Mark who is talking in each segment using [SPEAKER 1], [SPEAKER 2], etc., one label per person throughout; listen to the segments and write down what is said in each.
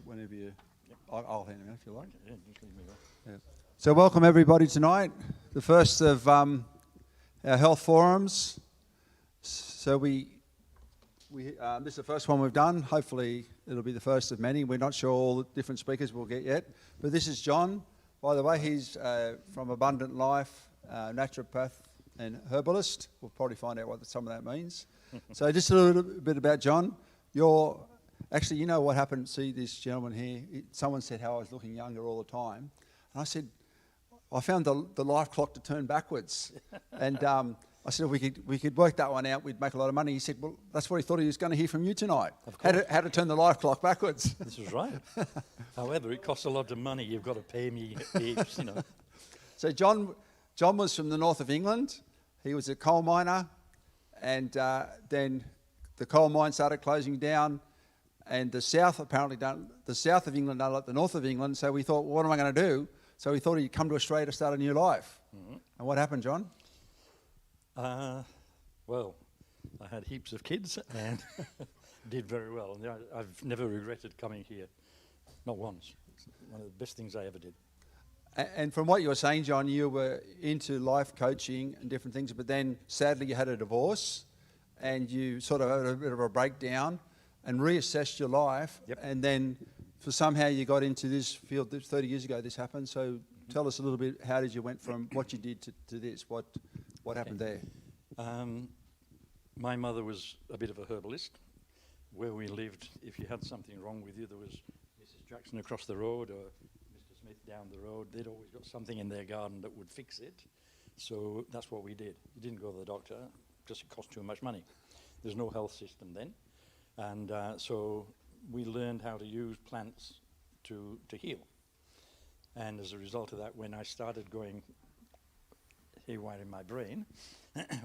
[SPEAKER 1] whenever you... I'll hand them out if you like.
[SPEAKER 2] Yeah, just leave me there.
[SPEAKER 1] Yeah. So welcome everybody tonight, the first of our health forums. So this is the first one we've done. Hopefully it'll be the first of many. We're not sure all the different speakers we'll get yet. But this is John. By the way, he's from Abundant Life, naturopath and herbalist. We'll probably find out what some of that means. So just a little bit about John. Actually, you know what happened? See this gentleman here? Someone said how I was looking younger all the time. And I said, I found the life clock to turn backwards. And I said, if we could work that one out, we'd make a lot of money. He said, well, that's what he thought he was going to hear from you tonight.
[SPEAKER 2] Of course.
[SPEAKER 1] How to turn the life clock backwards.
[SPEAKER 2] This is right. However, it costs a lot of money. You've got to pay me heaps,
[SPEAKER 1] So John was from the north of England. He was a coal miner. And then the coal mine started closing down. And the south of England don't like the north of England. So we thought, well, what am I going to do? So we thought he'd come to Australia to start a new life. Mm-hmm. And what happened, John?
[SPEAKER 2] Well, I had heaps of kids and did very well. And I've never regretted coming here, not once. It's one of the best things I ever did.
[SPEAKER 1] And from what you were saying, John, you were into life coaching and different things, but then sadly you had a divorce and you sort of had a bit of a breakdown and reassessed your life.
[SPEAKER 2] Yep.
[SPEAKER 1] And then somehow you got into this field. 30 years ago this happened. So tell us a little bit, how did you went from what you did to this? What happened there?
[SPEAKER 2] My mother was a bit of a herbalist. Where we lived, if you had something wrong with you, there was Mrs. Jackson across the road or Mr. Smith down the road. They'd always got something in their garden that would fix it. So that's what we did. You didn't go to the doctor because it cost too much money. There's no health system then. And so we learned how to use plants to heal. And as a result of that, when I started going haywire in my brain,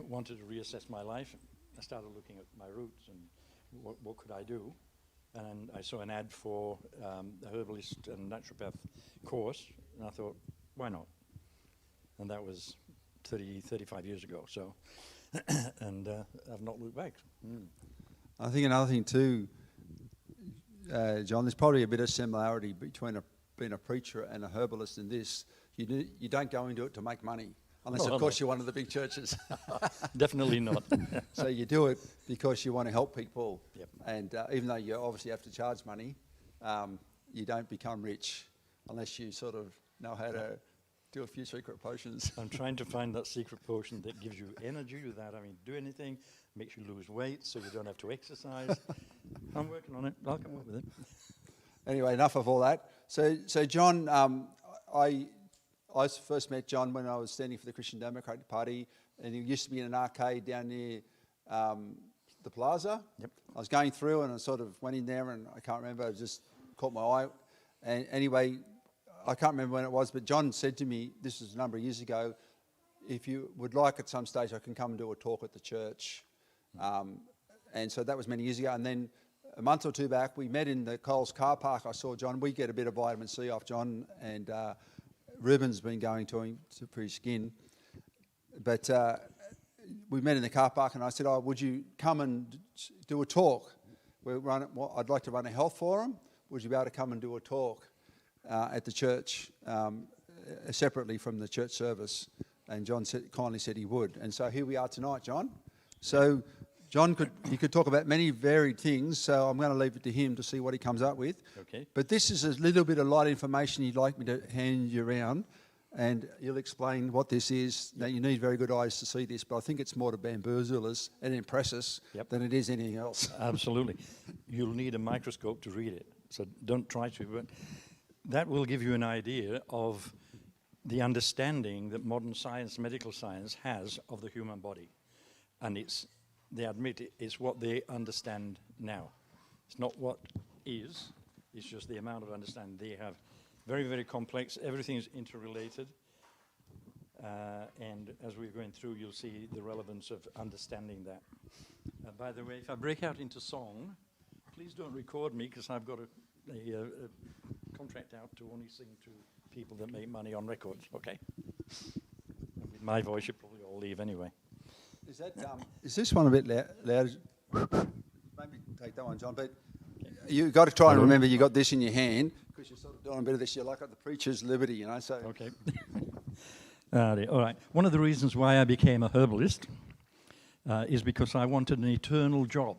[SPEAKER 2] wanted to reassess my life, I started looking at my roots and what could I do. And I saw an ad for a herbalist and naturopath course, and I thought, why not? And that was 35 years ago, so, and I've not looked back. Mm.
[SPEAKER 1] I think another thing too, John, there's probably a bit of similarity between being a preacher and a herbalist in this. You don't go into it to make money, unless of course you're one of the big churches.
[SPEAKER 2] Definitely not.
[SPEAKER 1] So you do it because you want to help people.
[SPEAKER 2] Yep.
[SPEAKER 1] And even though you obviously have to charge money, you don't become rich unless you sort of know how to do a few secret potions.
[SPEAKER 2] I'm trying to find that secret potion that gives you energy without having to do anything, makes you lose weight so you don't have to exercise. I'm working on it. I'll come up with it.
[SPEAKER 1] Anyway, enough of all that. So John, I first met John when I was standing for the Christian Democratic Party, and he used to be in an arcade down near the plaza.
[SPEAKER 2] Yep.
[SPEAKER 1] I was going through and I sort of went in there and I can't remember, it just caught my eye. And anyway, I can't remember when it was, but John said to me, this was a number of years ago, if you would like at some stage, I can come and do a talk at the church. And so that was many years ago. And then a month or two back, we met in the Coles car park. I saw John. We get a bit of vitamin C off John, and Ruben's been going to him for his skin. But we met in the car park, and I said, would you come and do a talk? I'd like to run a health forum. Would you be able to come and do a talk at the church separately from the church service? And John kindly said he would. And so here we are tonight, John. So John could talk about many varied things, so I'm going to leave it to him to see what he comes up with.
[SPEAKER 2] Okay.
[SPEAKER 1] But this is a little bit of light information he'd like me to hand you around, and he'll explain what this is. Now, you need very good eyes to see this, but I think it's more to bamboozle us and impress us than it is anything else.
[SPEAKER 2] Absolutely. You'll need a microscope to read it, so don't try to, but that will give you an idea of the understanding that modern science, medical science, has of the human body. And they admit it's what they understand now. It's not what is, it's just the amount of understanding they have. Very, very complex, everything is interrelated. And as we're going through, you'll see the relevance of understanding that. By the way, if I break out into song, please don't record me, because I've got a contract out to only sing to people that make money on records, okay? And with my voice, you'll probably all leave anyway.
[SPEAKER 1] Is this one a bit loud? Maybe take that one, John. But You've got to try and
[SPEAKER 2] Hello?
[SPEAKER 1] remember you got this in your hand because you're sort of doing a bit of this. You're like at the preacher's liberty, you know. So
[SPEAKER 2] Okay. All right. One of the reasons why I became a herbalist is because I wanted an eternal job.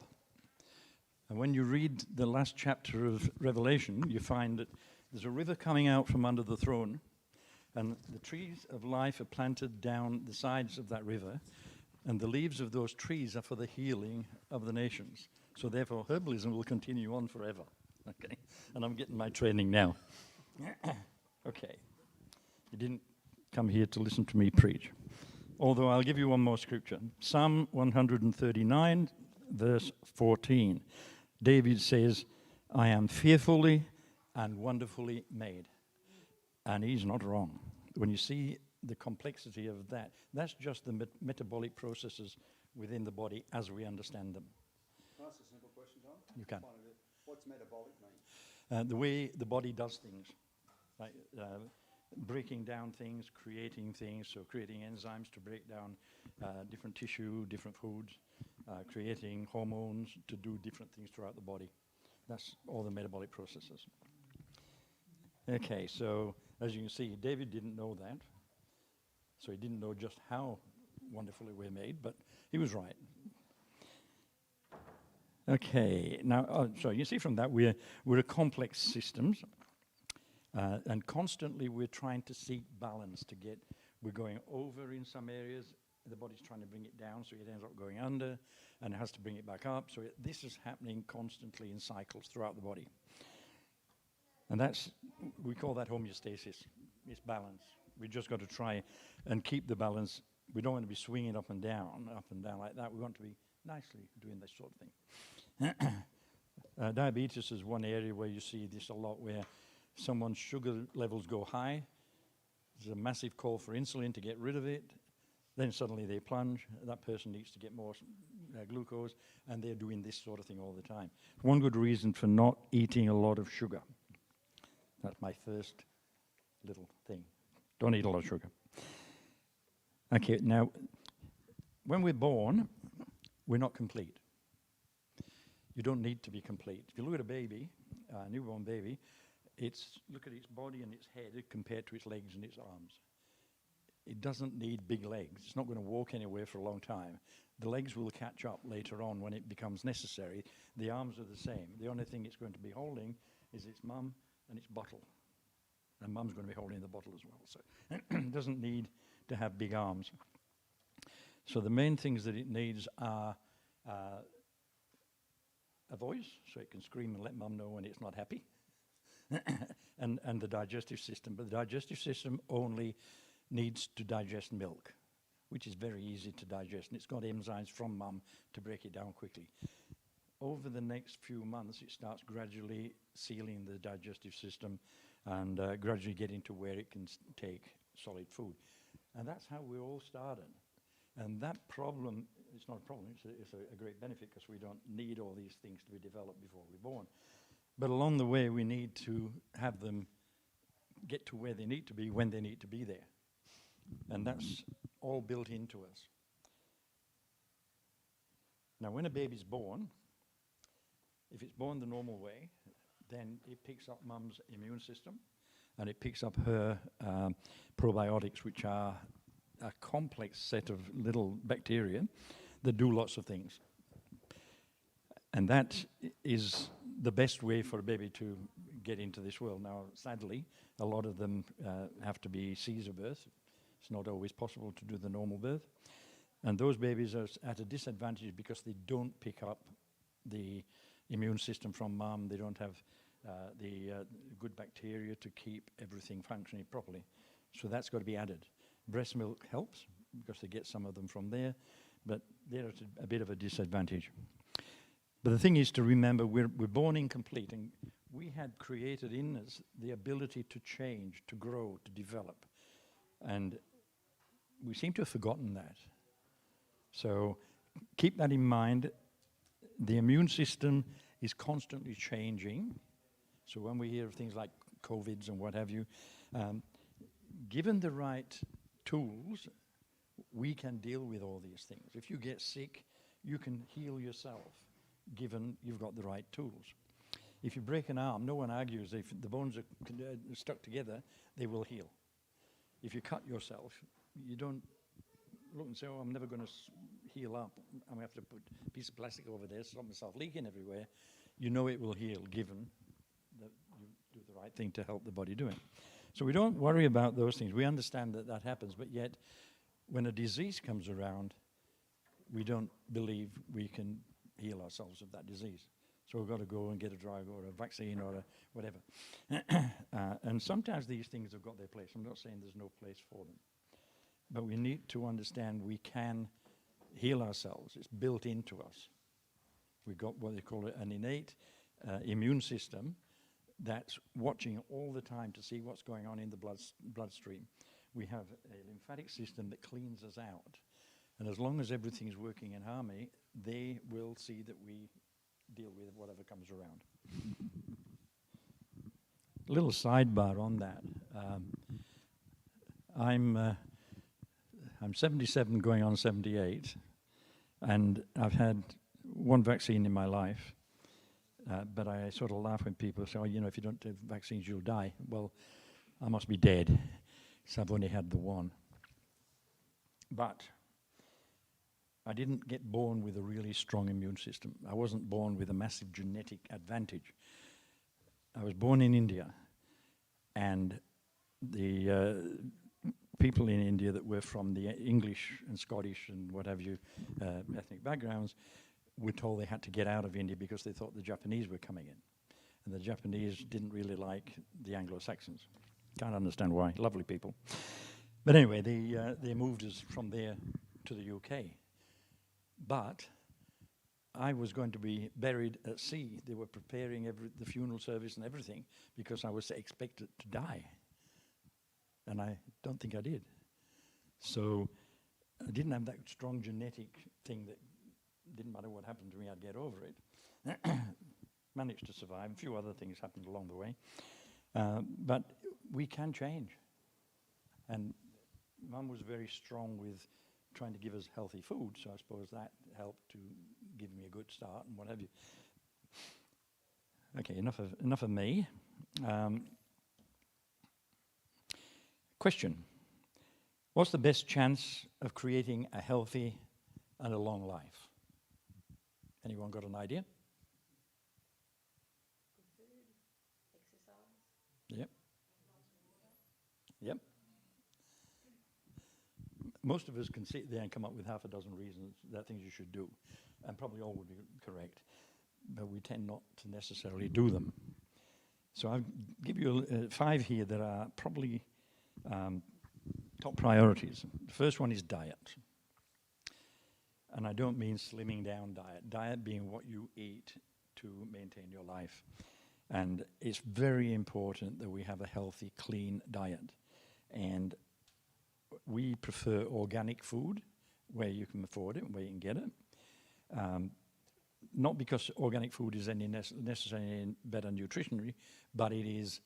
[SPEAKER 2] And when you read the last chapter of Revelation, you find that there's a river coming out from under the throne, and the trees of life are planted down the sides of that river, and the leaves of those trees are for the healing of the nations. So therefore, herbalism will continue on forever. Okay, and I'm getting my training now. Okay, you didn't come here to listen to me preach. Although I'll give you one more scripture. Psalm 139, verse 14. David says, I am fearfully and wonderfully made. And he's not wrong. When you see the complexity of that, that's just the metabolic processes within the body as we understand them.
[SPEAKER 1] Can I ask a simple question, John?
[SPEAKER 2] You can.
[SPEAKER 1] What's metabolic mean?
[SPEAKER 2] The way the body does things, like breaking down things, creating things, so creating enzymes to break down different tissue, different foods, creating hormones to do different things throughout the body. That's all the metabolic processes. Okay, so as you can see, David didn't know that. So he didn't know just how wonderfully we're made, but he was right. Okay, now, so you see from that, we're a complex systems, and constantly we're trying to seek balance to get, we're going over in some areas, the body's trying to bring it down, so it ends up going under, and it has to bring it back up. So this is happening constantly in cycles throughout the body. And that's, we call that homeostasis. It's balance. We just got to try and keep the balance. We don't want to be swinging up and down like that. We want to be nicely doing this sort of thing. Diabetes is one area where you see this a lot, where someone's sugar levels go high. There's a massive call for insulin to get rid of it. Then suddenly they plunge. That person needs to get more glucose, and they're doing this sort of thing all the time. One good reason for not eating a lot of sugar. That's my first little thing. Don't eat a lot of sugar. Okay, now, when we're born, we're not complete. You don't need to be complete. If you look at a baby, a newborn baby, look at its body and its head compared to its legs and its arms. It doesn't need big legs. It's not going to walk anywhere for a long time. The legs will catch up later on when it becomes necessary. The arms are the same. The only thing it's going to be holding is its mum and its bottle. And mum's going to be holding the bottle as well. So it doesn't need to have big arms. So the main things that it needs are a voice, so it can scream and let mum know when it's not happy, and the digestive system. But the digestive system only needs to digest milk, which is very easy to digest, and it's got enzymes from mum to break it down quickly. Over the next few months, it starts gradually sealing the digestive system and gradually getting to where it can take solid food. And that's how we all started. And that problem, it's not a problem, it's a great benefit, because we don't need all these things to be developed before we're born. But along the way, we need to have them get to where they need to be when they need to be there. And that's all built into us. Now, when a baby's born, if it's born the normal way, then it picks up mum's immune system, and it picks up her probiotics, which are a complex set of little bacteria that do lots of things. And that is the best way for a baby to get into this world. Now, sadly, a lot of them have to be Caesar birth. It's not always possible to do the normal birth. And those babies are at a disadvantage because they don't pick up the immune system from mum. They don't have the good bacteria to keep everything functioning properly. So that's got to be added. Breast milk helps because they get some of them from there, but they're at a bit of a disadvantage. But the thing is to remember, we're born incomplete, and we had created in us the ability to change, to grow, to develop. And we seem to have forgotten that. So keep that in mind. The immune system is constantly changing. So when we hear of things like COVIDs and what have you, given the right tools, we can deal with all these things. If you get sick, you can heal yourself, given you've got the right tools. If you break an arm, no one argues. If the bones are stuck together, they will heal. If you cut yourself, you don't look and say, oh, I'm never going to heal up. I'm going to have to put a piece of plastic over there, stop myself leaking everywhere. You know it will heal, given that you do the right thing to help the body do it. So we don't worry about those things. We understand that that happens, but yet when a disease comes around, we don't believe we can heal ourselves of that disease. So we've got to go and get a drug or a vaccine or a whatever. And sometimes these things have got their place. I'm not saying there's no place for them. But we need to understand we can heal ourselves. It's built into us. We've got what they call an innate immune system that's watching all the time to see what's going on in the bloodstream. We have a lymphatic system that cleans us out. And as long as everything's working in harmony, they will see that we deal with whatever comes around. A little sidebar on that. I'm 77 going on 78, and I've had one vaccine in my life, but I sort of laugh when people say, oh, you know, if you don't have vaccines, you'll die. Well, I must be dead, so I've only had the one. But I didn't get born with a really strong immune system. I wasn't born with a massive genetic advantage. I was born in India, and the people in India that were from the English and Scottish and what have you ethnic backgrounds were told they had to get out of India because they thought the Japanese were coming in. And the Japanese didn't really like the Anglo-Saxons. Can't understand why. Lovely people. But anyway, they moved us from there to the UK. But I was going to be buried at sea. They were preparing the funeral service and everything because I was expected to die. And I don't think I did. So I didn't have that strong genetic thing that didn't matter what happened to me, I'd get over it. Managed to survive. A few other things happened along the way. But we can change. And Mum was very strong with trying to give us healthy food, so I suppose that helped to give me a good start and what have you. Okay, enough of me. Question. What's the best chance of creating a healthy and a long life? Anyone got an idea?
[SPEAKER 3] Good food, exercise.
[SPEAKER 2] Yep. Yep. Most of us can sit there and come up with half a dozen reasons that things you should do, and probably all would be correct, but we tend not to necessarily do them. So I'll give you 5 here that are probably top priorities. The first one is diet. And I don't mean slimming down diet. Diet being what you eat to maintain your life. And it's very important that we have a healthy, clean diet. And we prefer organic food where you can afford it, where you can get it. Not because organic food is any necessarily better nutritionally, but it is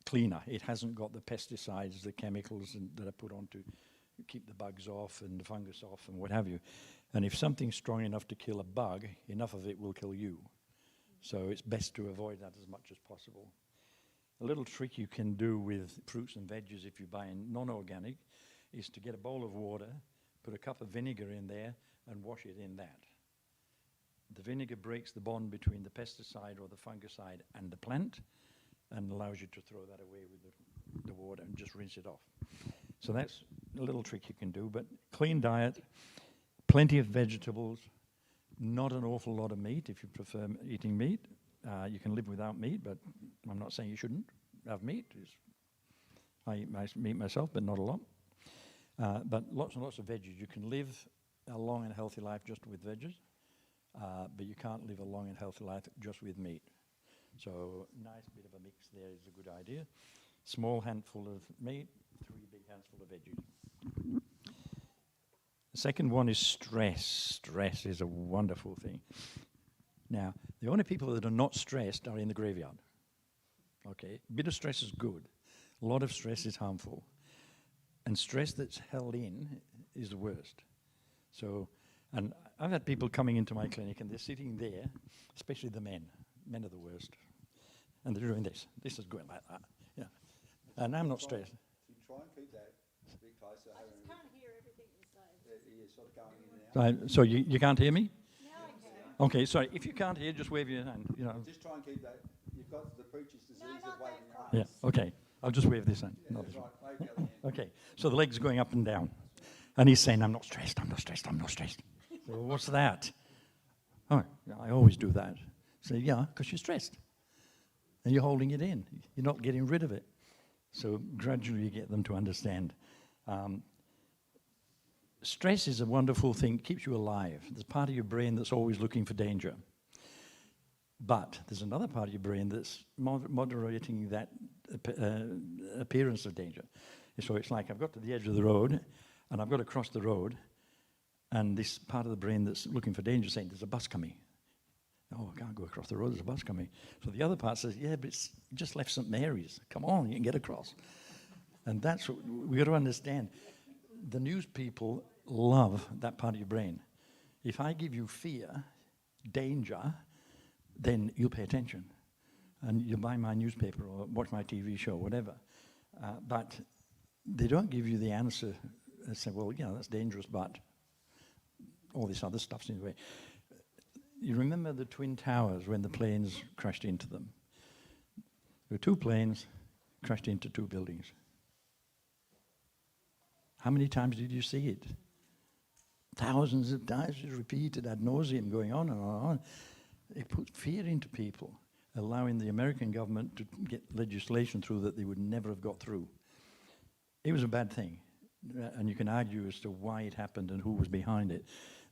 [SPEAKER 2] cleaner. It hasn't got the pesticides, the chemicals that are put on to keep the bugs off and the fungus off and what have you. And if something's strong enough to kill a bug, enough of it will kill you. So it's best to avoid that as much as possible. A little trick you can do with fruits and veggies if you buy non-organic is to get a bowl of water, put a cup of vinegar in there, and wash it in that. The vinegar breaks the bond between the pesticide or the fungicide and the plant and allows you to throw that away with the water and just rinse it off. So that's a little trick you can do, but clean diet, plenty of vegetables, not an awful lot of meat if you prefer eating meat. You can live without meat, but I'm not saying you shouldn't have meat. I eat meat myself, but not a lot. But lots and lots of veggies. You can live a long and healthy life just with veggies, but you can't live a long and healthy life just with meat. So nice bit of a mix there is a good idea. Small handful of meat, 3 big handful of veggies. The second one is stress. Stress is a wonderful thing. Now, the only people that are not stressed are in the graveyard. Okay, a bit of stress is good. A lot of stress is harmful. And stress that's held in is the worst. So, and I've had people coming into my clinic and they're sitting there, especially the men. Men are the worst. and they're doing this. This is going like that. Yeah. And I'm not stressed.
[SPEAKER 1] You try and keep that a bit closer.
[SPEAKER 3] I just can't hear everything you're saying.
[SPEAKER 1] You're sort of going in and out.
[SPEAKER 2] So you can't hear me?
[SPEAKER 3] Now I can.
[SPEAKER 2] Okay, sorry. If you can't hear, just wave your hand. You know.
[SPEAKER 1] Just try and keep that. You've got the preacher's disease
[SPEAKER 3] not
[SPEAKER 1] of waving
[SPEAKER 3] that
[SPEAKER 1] your
[SPEAKER 2] Yeah.
[SPEAKER 1] arms.
[SPEAKER 2] Okay. I'll just wave this hand.
[SPEAKER 1] Yeah,
[SPEAKER 2] not
[SPEAKER 1] that's
[SPEAKER 2] this
[SPEAKER 1] right.
[SPEAKER 2] one.
[SPEAKER 1] Wave the other hand.
[SPEAKER 2] Okay. So the leg's going up and down, and he's saying, "I'm not stressed. I'm not stressed. I'm not stressed." So what's that? Oh, yeah, I always do that. So yeah, because you're stressed, and you're holding it in. You're not getting rid of it. So gradually you get them to understand. Stress is a wonderful thing. It keeps you alive. There's part of your brain that's always looking for danger. But there's another part of your brain that's moderating that appearance of danger. So it's like I've got to the edge of the road, and I've got to cross the road, and this part of the brain that's looking for danger is saying, there's a bus coming. Oh, I can't go across the road, there's a bus coming. So the other part says, yeah, but it's just left St. Mary's. Come on, you can get across. And that's what we've got to understand. The news people love that part of your brain. If I give you fear, danger, then you'll pay attention. And you'll buy my newspaper or watch my TV show, whatever. But they don't give you the answer and say, well, you know, that's dangerous, but all this other stuff's in the way. You remember the Twin Towers when the planes crashed into them? There were two planes crashed into two buildings. How many times did you see it? Thousands of times, it's repeated ad nauseum, going on and on and on. It put fear into people, allowing the American government to get legislation through that they would never have got through. It was a bad thing, and you can argue as to why it happened and who was behind it.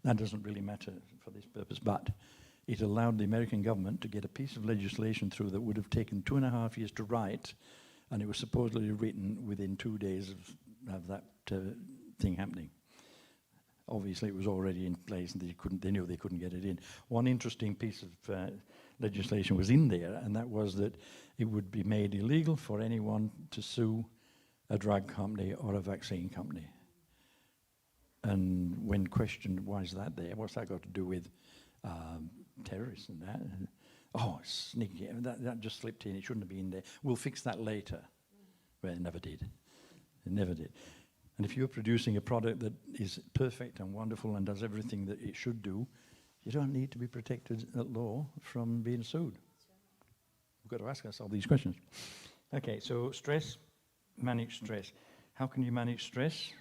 [SPEAKER 2] That doesn't really matter for this purpose, but it allowed the American government to get a piece of legislation through that would have taken 2.5 years to write, and it was supposedly written within 2 days of that thing happening. Obviously, it was already in place, and they knew they couldn't get it in. One interesting piece of legislation was in there, and that was that it would be made illegal for anyone to sue a drug company or a vaccine company. And when questioned, why is that there? What's that got to do with terrorists and that? Oh, it's sneaky. That just slipped in. It shouldn't have been there. We'll fix that later. Well, it never did. It never did. And if you're producing a product that is perfect and wonderful and does everything that it should do, you don't need to be protected at law from being sued. We've got to ask ourselves these questions. Okay, so stress, manage stress. How can you manage stress?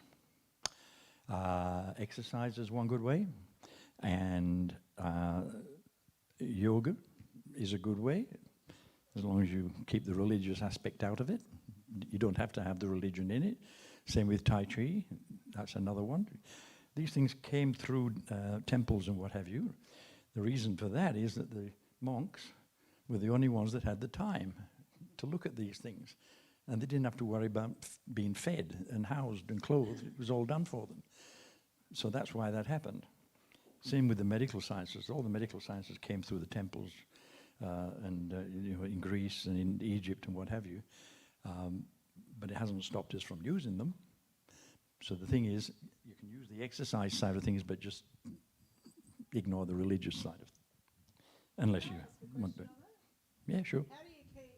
[SPEAKER 2] Exercise is one good way, and yoga is a good way, as long as you keep the religious aspect out of it. You don't have to have the religion in it. Same with Tai Chi, that's another one. These things came through temples and what have you. The reason for that is that the monks were the only ones that had the time to look at these things. And they didn't have to worry about being fed and housed and clothed. It was all done for them. So that's why that happened. Same with the medical sciences. All the medical sciences came through the temples and in Greece and in Egypt and what have you. But it hasn't stopped us from using them. So the thing is, you can use the exercise side of things, but just ignore the religious side of it. Unless you want to. Yeah, sure.
[SPEAKER 4] How do you keep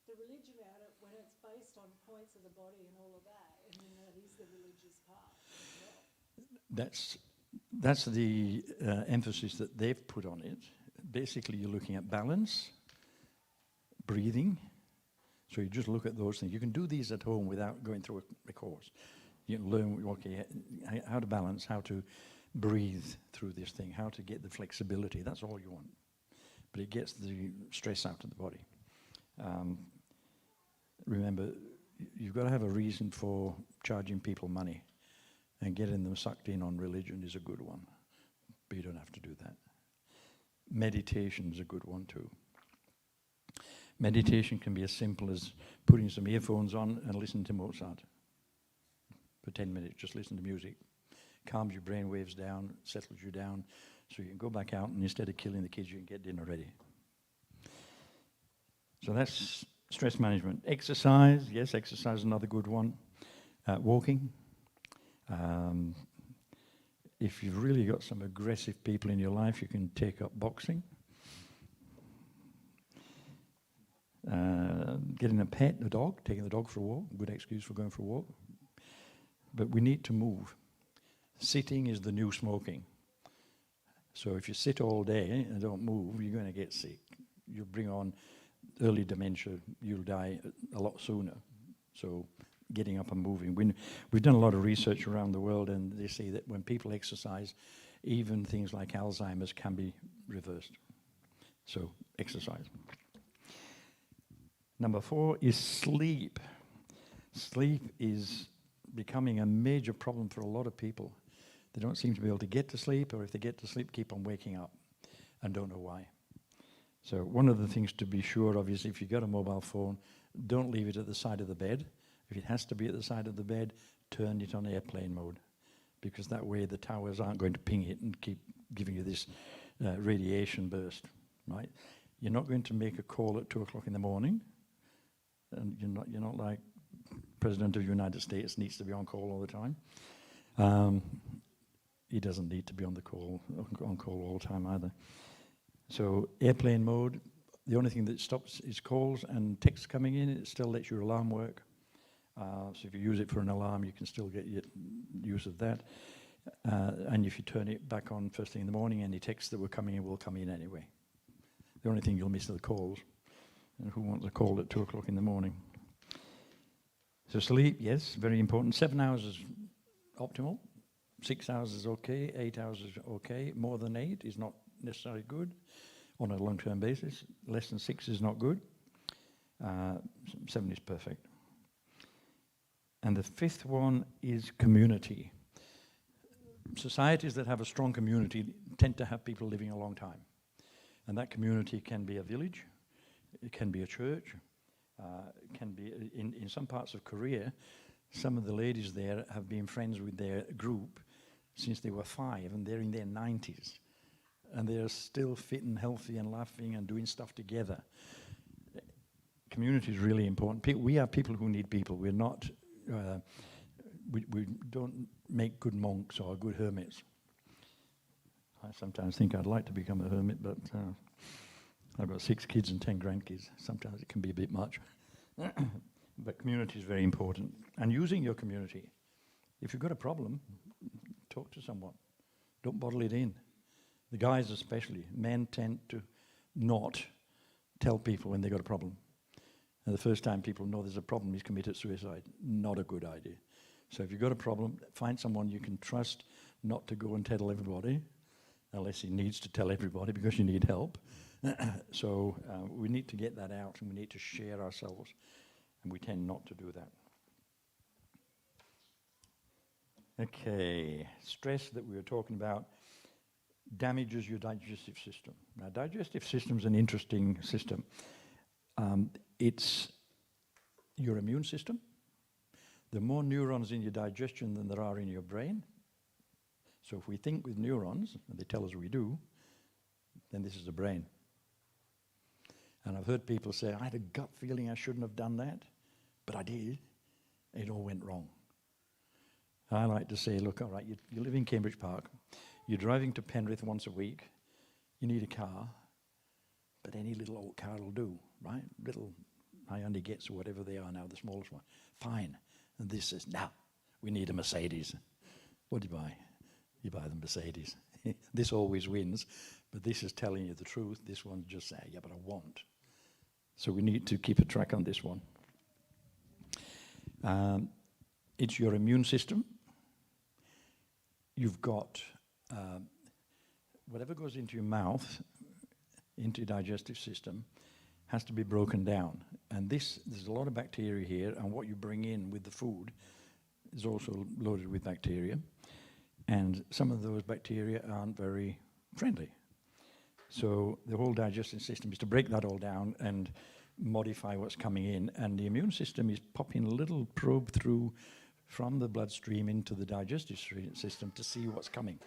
[SPEAKER 4] the religion out of it when it's based on points of the body and all of that, and then that is the religious part as well?
[SPEAKER 2] That's the emphasis that they've put on it. Basically, you're looking at balance, breathing. So you just look at those things. You can do these at home without going through a course. You can learn how to balance, how to breathe through this thing, how to get the flexibility. That's all you want. But it gets the stress out of the body. Remember, you've got to have a reason for charging people money, and getting them sucked in on religion is a good one. But you don't have to do that. Meditation is a good one too. Meditation can be as simple as putting some earphones on and listening to Mozart. For 10 minutes, just listen to music. Calms your brain waves down, settles you down, so you can go back out and instead of killing the kids, you can get dinner ready. So that's stress management. Exercise, yes, exercise is another good one. Walking. If you've really got some aggressive people in your life, you can take up boxing. Getting a pet, a dog, taking the dog for a walk, good excuse for going for a walk. But we need to move. Sitting is the new smoking. So if you sit all day and don't move, you're going to get sick. You'll bring on early dementia, you'll die a lot sooner. So getting up and moving. We've done a lot of research around the world, and they say that when people exercise, even things like Alzheimer's can be reversed. So exercise. Number 4 is sleep. Sleep is becoming a major problem for a lot of people. They don't seem to be able to get to sleep, or if they get to sleep, keep on waking up and don't know why. So one of the things to be sure of is if you've got a mobile phone, don't leave it at the side of the bed. If it has to be at the side of the bed, turn it on airplane mode, because that way the towers aren't going to ping it and keep giving you this radiation burst, right? You're not going to make a call at 2 o'clock in the morning, and you're not like President of the United States needs to be on call all the time. He doesn't need to be on call all the time either. So airplane mode, the only thing that stops is calls and texts coming in. It still lets your alarm work. So if you use it for an alarm, you can still get use of that. And if you turn it back on first thing in the morning, any texts that were coming in will come in anyway. The only thing you'll miss are the calls. And who wants a call at 2 o'clock in the morning? So sleep, yes, very important. 7 hours is optimal. 6 hours is okay. 8 hours is okay. More than 8 is not necessarily good on a long-term basis. Less than 6 is not good. 7 is perfect. And the 5th one is community. Societies that have a strong community tend to have people living a long time. And that community can be a village, it can be a church, it can be, in some parts of Korea, some of the ladies there have been friends with their group since they were 5, and they're in their 90s. And they're still fit and healthy and laughing and doing stuff together. Community is really important. We are people who need people. We're not, we don't make good monks or good hermits. I sometimes think I'd like to become a hermit, but I've got 6 kids and 10 grandkids. Sometimes it can be a bit much. But community is very important. And using your community. If you've got a problem, talk to someone. Don't bottle it in. The guys especially, men tend to not tell people when they've got a problem. And the first time people know there's a problem, he's committed suicide. Not a good idea. So if you've got a problem, find someone you can trust not to go and tell everybody, unless he needs to tell everybody because you need help. So we need to get that out, and we need to share ourselves, and we tend not to do that. Okay, stress that we were talking about damages your digestive system. Now, digestive system is an interesting system. It's your immune system. There are more neurons in your digestion than there are in your brain. So if we think with neurons, and they tell us we do, then this is the brain. And I've heard people say, I had a gut feeling I shouldn't have done that, but I did. It all went wrong. I like to say, look, all right, you live in Cambridge Park, you're driving to Penrith once a week, you need a car, but any little old car will do, right? Little Hyundai Getz or whatever they are now, the smallest one. Fine. And this says, now, we need a Mercedes. What do you buy? You buy the Mercedes. This always wins, but this is telling you the truth. This one just say, yeah, but I want. So we need to keep a track on this one. It's your immune system. You've got whatever goes into your mouth, into your digestive system, has to be broken down. And there's a lot of bacteria here, and what you bring in with the food is also loaded with bacteria. And some of those bacteria aren't very friendly. So the whole digestive system is to break that all down and modify what's coming in. And the immune system is popping a little probe through from the bloodstream into the digestive system to see what's coming.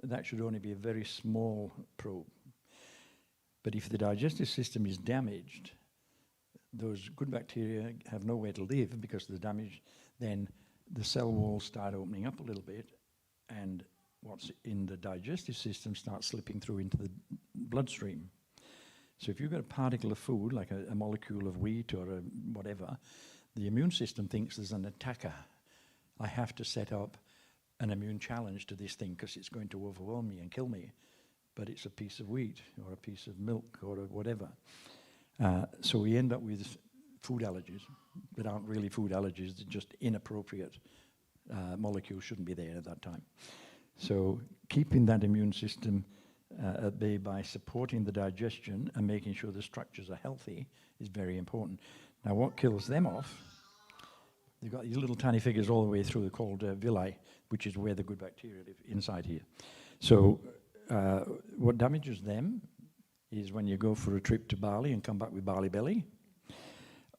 [SPEAKER 2] That should only be a very small probe. But if the digestive system is damaged, those good bacteria have nowhere to live because of the damage. Then the cell walls start opening up a little bit, and what's in the digestive system starts slipping through into the bloodstream. So if you've got a particle of food, like a molecule of wheat or whatever, the immune system thinks there's an attacker. I have to set up an immune challenge to this thing because it's going to overwhelm me and kill me. But it's a piece of wheat or a piece of milk or whatever. So we end up with food allergies that aren't really food allergies, they're just inappropriate molecules shouldn't be there at that time. So keeping that immune system at bay by supporting the digestion and making sure the structures are healthy is very important. Now what kills them off, they've got these little tiny figures all the way through called villi, which is where the good bacteria live, inside here. So what damages them is when you go for a trip to Bali and come back with Bali belly,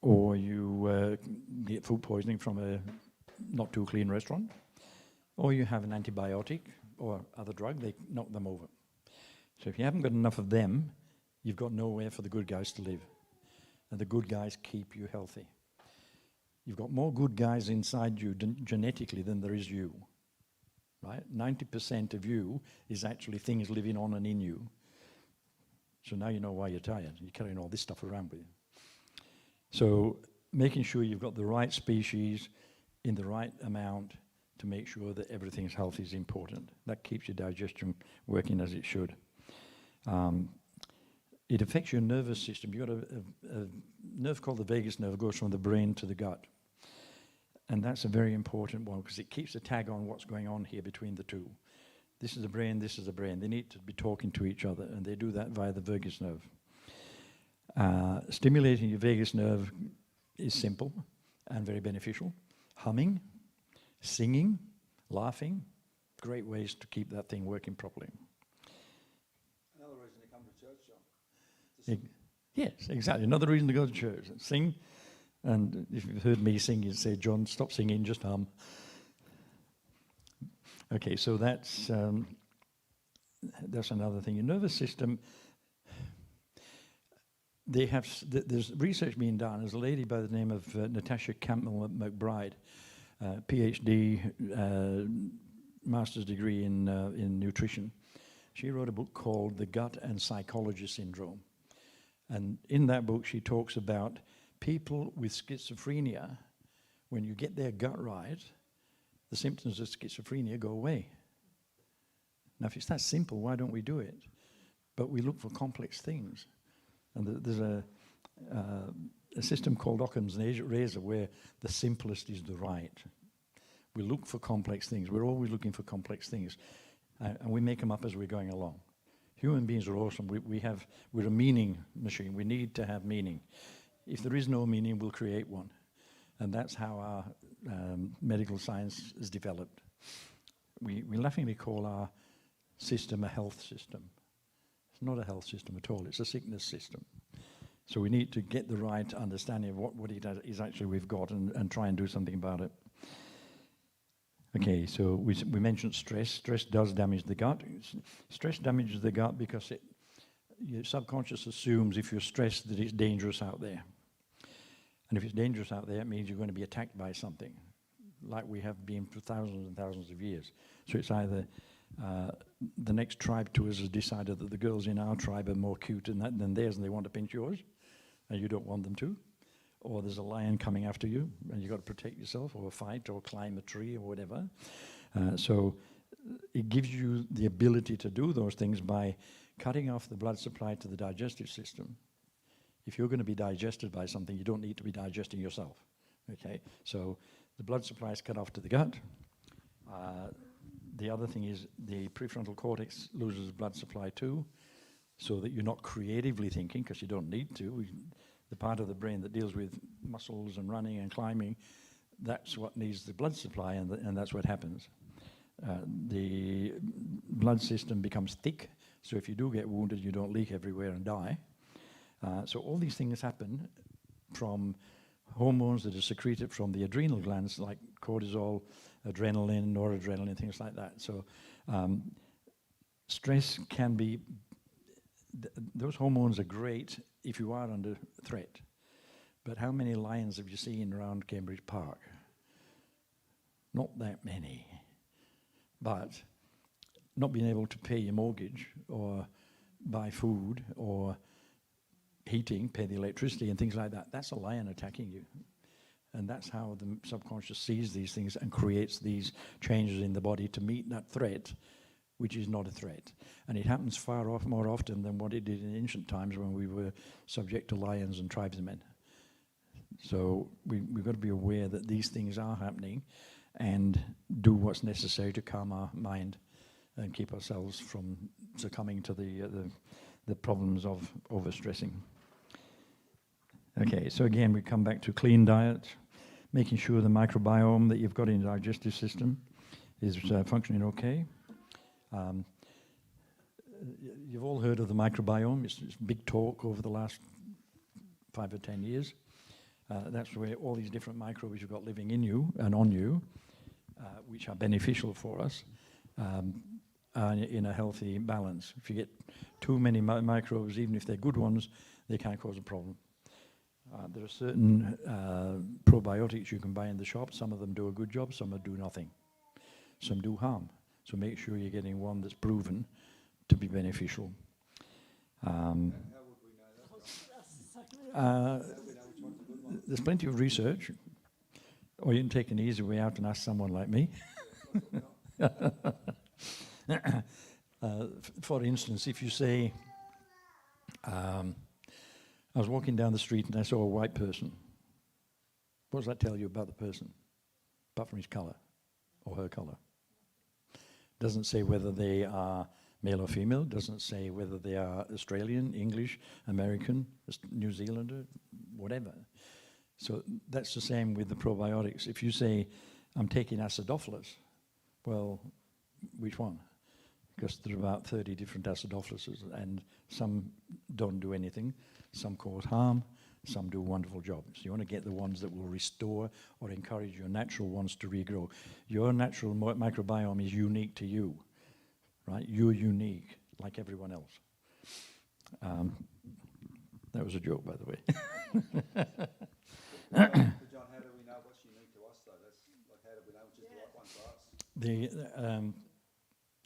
[SPEAKER 2] or you get food poisoning from a not too clean restaurant, or you have an antibiotic or other drug, they knock them over. So if you haven't got enough of them, you've got nowhere for the good guys to live. And the good guys keep you healthy. You've got more good guys inside you genetically than there is you, right? 90% of you is actually things living on and in you. So now you know why you're tired. You're carrying all this stuff around with you. So making sure you've got the right species in the right amount to make sure that everything's healthy is important. That keeps your digestion working as it should. It affects your nervous system. You've got a nerve called the vagus nerve, goes from the brain to the gut. And that's a very important one because it keeps a tag on what's going on here between the two. This is the brain, this is the brain. They need to be talking to each other, and they do that via the vagus nerve. Stimulating your vagus nerve is simple and very beneficial. Humming, singing, laughing, great ways to keep that thing working properly.
[SPEAKER 1] Another reason to come to church, John.
[SPEAKER 2] Yes, exactly. Another reason to go to church. Sing. And if you've heard me sing, you'd say, John, stop singing, just hum. Okay, so that's another thing. Your nervous system, there's research being done. There's a lady by the name of Natasha Campbell McBride, PhD, master's degree in nutrition. She wrote a book called The Gut and Psychology Syndrome. And in that book, she talks about people with schizophrenia, when you get their gut right, the symptoms of schizophrenia go away. Now, if it's that simple, why don't we do it? But we look for complex things. And there's a system called Occam's razor where the simplest is the right. We look for complex things. We're always looking for complex things. And we make them up as we're going along. Human beings are awesome. We're a meaning machine. We need to have meaning. If there is no meaning, we'll create one. And that's how our medical science is developed. We laughingly call our system a health system. It's not a health system at all. It's a sickness system. So we need to get the right understanding of what it is actually we've got and try and do something about it. Okay, so we mentioned stress. Stress does damage the gut. Stress damages the gut because your subconscious assumes if you're stressed that it's dangerous out there. And if it's dangerous out there, it means you're going to be attacked by something, like we have been for thousands and thousands of years. So it's either the next tribe to us has decided that the girls in our tribe are more cute than theirs and they want to pinch yours, and you don't want them to. Or there's a lion coming after you, and you've got to protect yourself, or fight, or climb a tree, or whatever. So it gives you the ability to do those things by cutting off the blood supply to the digestive system. If you're going to be digested by something, you don't need to be digesting yourself. Okay, so the blood supply is cut off to the gut. The other thing is the prefrontal cortex loses blood supply too, so that you're not creatively thinking, because you don't need to. The part of the brain that deals with muscles and running and climbing, that's what needs the blood supply, and that's what happens. The blood system becomes thick, so if you do get wounded, you don't leak everywhere and die. So all these things happen from hormones that are secreted from the adrenal glands, like cortisol, adrenaline, noradrenaline, things like that. So stress can be, those hormones are great if you are under threat. But how many lions have you seen around Cambridge Park? Not that many. But not being able to pay your mortgage or buy food or heating, pay the electricity and things like that. That's a lion attacking you. And that's how the subconscious sees these things and creates these changes in the body to meet that threat, which is not a threat. And it happens more often than what it did in ancient times when we were subject to lions and tribesmen. So we've got to be aware that these things are happening and do what's necessary to calm our mind and keep ourselves from succumbing to the problems of overstressing. Okay, so again, we come back to clean diet, making sure the microbiome that you've got in your digestive system is functioning okay. You've all heard of the microbiome. It's big talk over the last 5 or 10 years. That's where all these different microbes you've got living in you and on you, which are beneficial for us, are in a healthy balance. If you get too many microbes, even if they're good ones, they can cause a problem. There are certain probiotics you can buy in the shop. Some of them do a good job, some do nothing. Some do harm. So make sure you're getting one that's proven to be beneficial. There's plenty of research, or you can take an easy way out and ask someone like me. For instance, if you say, I was walking down the street and I saw a white person, what does that tell you about the person, apart from his colour or her colour? Doesn't say whether they are male or female, doesn't say whether they are Australian, English, American, New Zealander, whatever. So that's the same with the probiotics. If you say, I'm taking acidophilus, well, which one? Because there are about 30 different acidophiluses, and some don't do anything, some cause harm, some do wonderful jobs. You want to get the ones that will restore or encourage your natural ones to regrow. Your natural microbiome is unique to you, right? You're unique, like everyone else. That was a joke, by the way.
[SPEAKER 1] John, how do we know what's unique to us, though? That's like, how do we know which is the right one for us?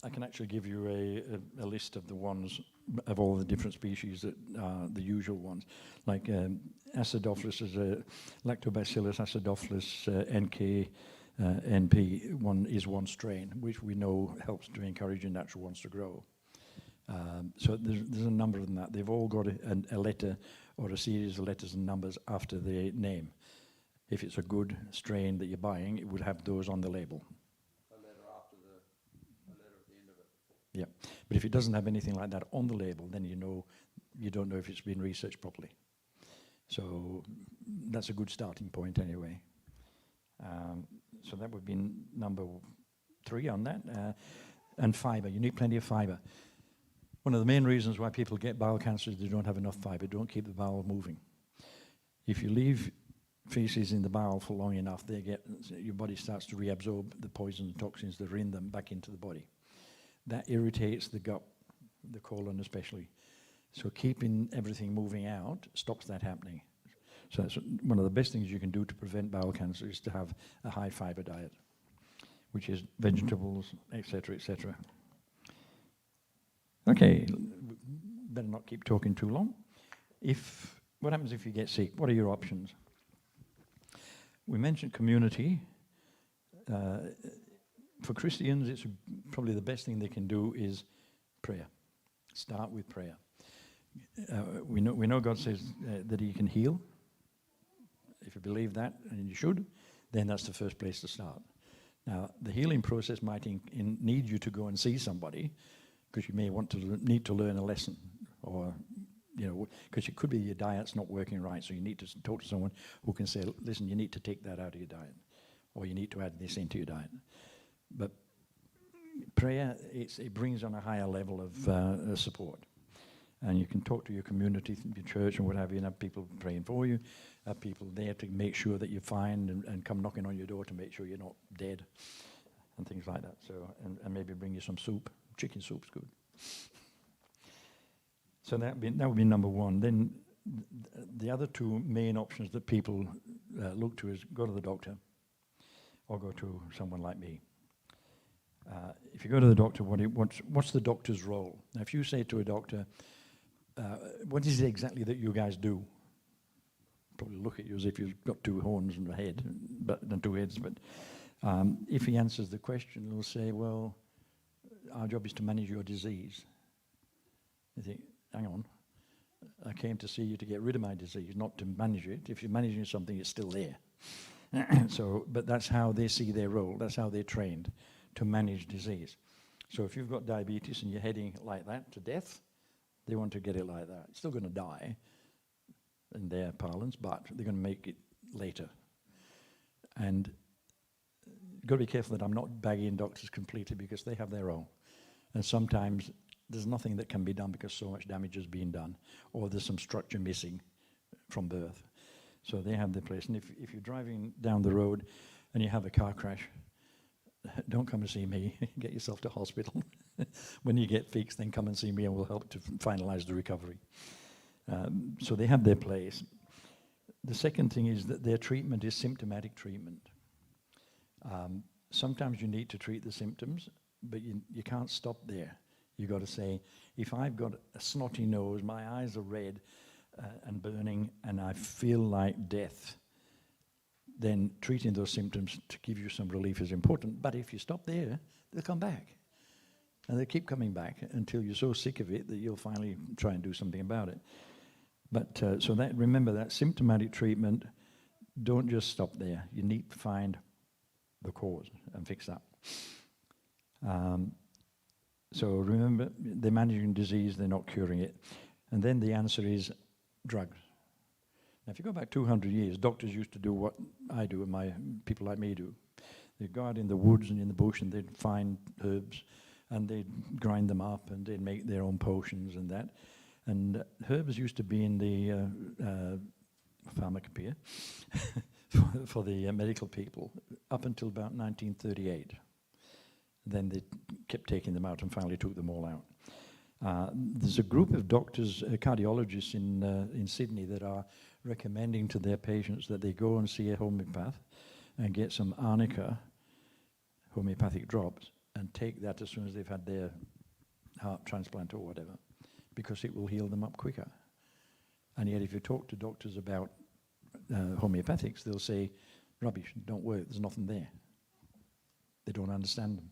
[SPEAKER 2] I can actually give you a list of the ones, of all the different species that are the usual ones. Like Acidophilus is a Lactobacillus acidophilus NP is one strain, which we know helps to encourage your natural ones to grow. So there's a number of them that. They've all got a letter or a series of letters and numbers after their name. If it's a good strain that you're buying, it would have those on the label. Yeah, but if it doesn't have anything like that on the label, then you don't know if it's been researched properly. So that's a good starting point anyway. So that would be number 3 on that. And fibre, you need plenty of fibre. One of the main reasons why people get bowel cancer is they don't have enough fibre, don't keep the bowel moving. If you leave feces in the bowel for long enough, your body starts to reabsorb the poisons and toxins that are in them back into the body. That irritates the gut, the colon especially. So keeping everything moving out stops that happening. So that's one of the best things you can do to prevent bowel cancer is to have a high fibre diet, which is vegetables, etc., etc. Okay, better not keep talking too long. What happens if you get sick? What are your options? We mentioned community. For Christians, it's probably the best thing they can do is prayer. Start with prayer. We know God says that He can heal. If you believe that, and you should, then that's the first place to start. Now, the healing process might need you to go and see somebody, because you may need to learn a lesson, or because it could be your diet's not working right, so you need to talk to someone who can say, listen, you need to take that out of your diet, or you need to add this into your diet. But prayer, it brings on a higher level of support. And you can talk to your community, your church and what have you, and have people praying for you, have people there to make sure that you're fine and come knocking on your door to make sure you're not dead and things like that. So, and maybe bring you some soup. Chicken soup's good. So that would be number 1. Then the other 2 main options that people look to is go to the doctor or go to someone like me. If you go to the doctor, what's the doctor's role? Now, if you say to a doctor, what is it exactly that you guys do? Probably look at you as if you've got two horns and a head, and two heads. But if he answers the question, he'll say, well, our job is to manage your disease. You think, hang on, I came to see you to get rid of my disease, not to manage it. If you're managing something, it's still there. So, but that's how they see their role. That's how they're trained to manage disease. So if you've got diabetes and you're heading like that to death, they want to get it like that. It's still going to die in their parlance, but they're going to make it later. And you've got to be careful that I'm not bagging doctors completely, because they have their own. And sometimes there's nothing that can be done because so much damage has been done, or there's some structure missing from birth. So they have their place. And if you're driving down the road and you have a car crash, don't come and see me. Get yourself to hospital. When you get fixed, then come and see me and we'll help to finalize the recovery. So they have their place. The second thing is that their treatment is symptomatic treatment. Sometimes you need to treat the symptoms, but you can't stop there. You've got to say, if I've got a snotty nose, my eyes are red and burning, and I feel like death, then treating those symptoms to give you some relief is important. But if you stop there, they'll come back. And they keep coming back until you're so sick of it that you'll finally try and do something about it. But so that, remember that symptomatic treatment, don't just stop there. You need to find the cause and fix that. So remember, they're managing disease, they're not curing it. And then the answer is drugs. Now, if you go back 200 years, doctors used to do what I do and my people like me do. They'd go out in the woods and in the bush and they'd find herbs and they'd grind them up and they'd make their own potions and that. And herbs used to be in the pharmacopoeia for the medical people up until about 1938. Then they kept taking them out and finally took them all out. There's a group of doctors, cardiologists in Sydney that are recommending to their patients that they go and see a homeopath and get some arnica homeopathic drops and take that as soon as they've had their heart transplant or whatever, because it will heal them up quicker. And yet if you talk to doctors about homeopathics, they'll say, rubbish, don't work, there's nothing there. They don't understand them.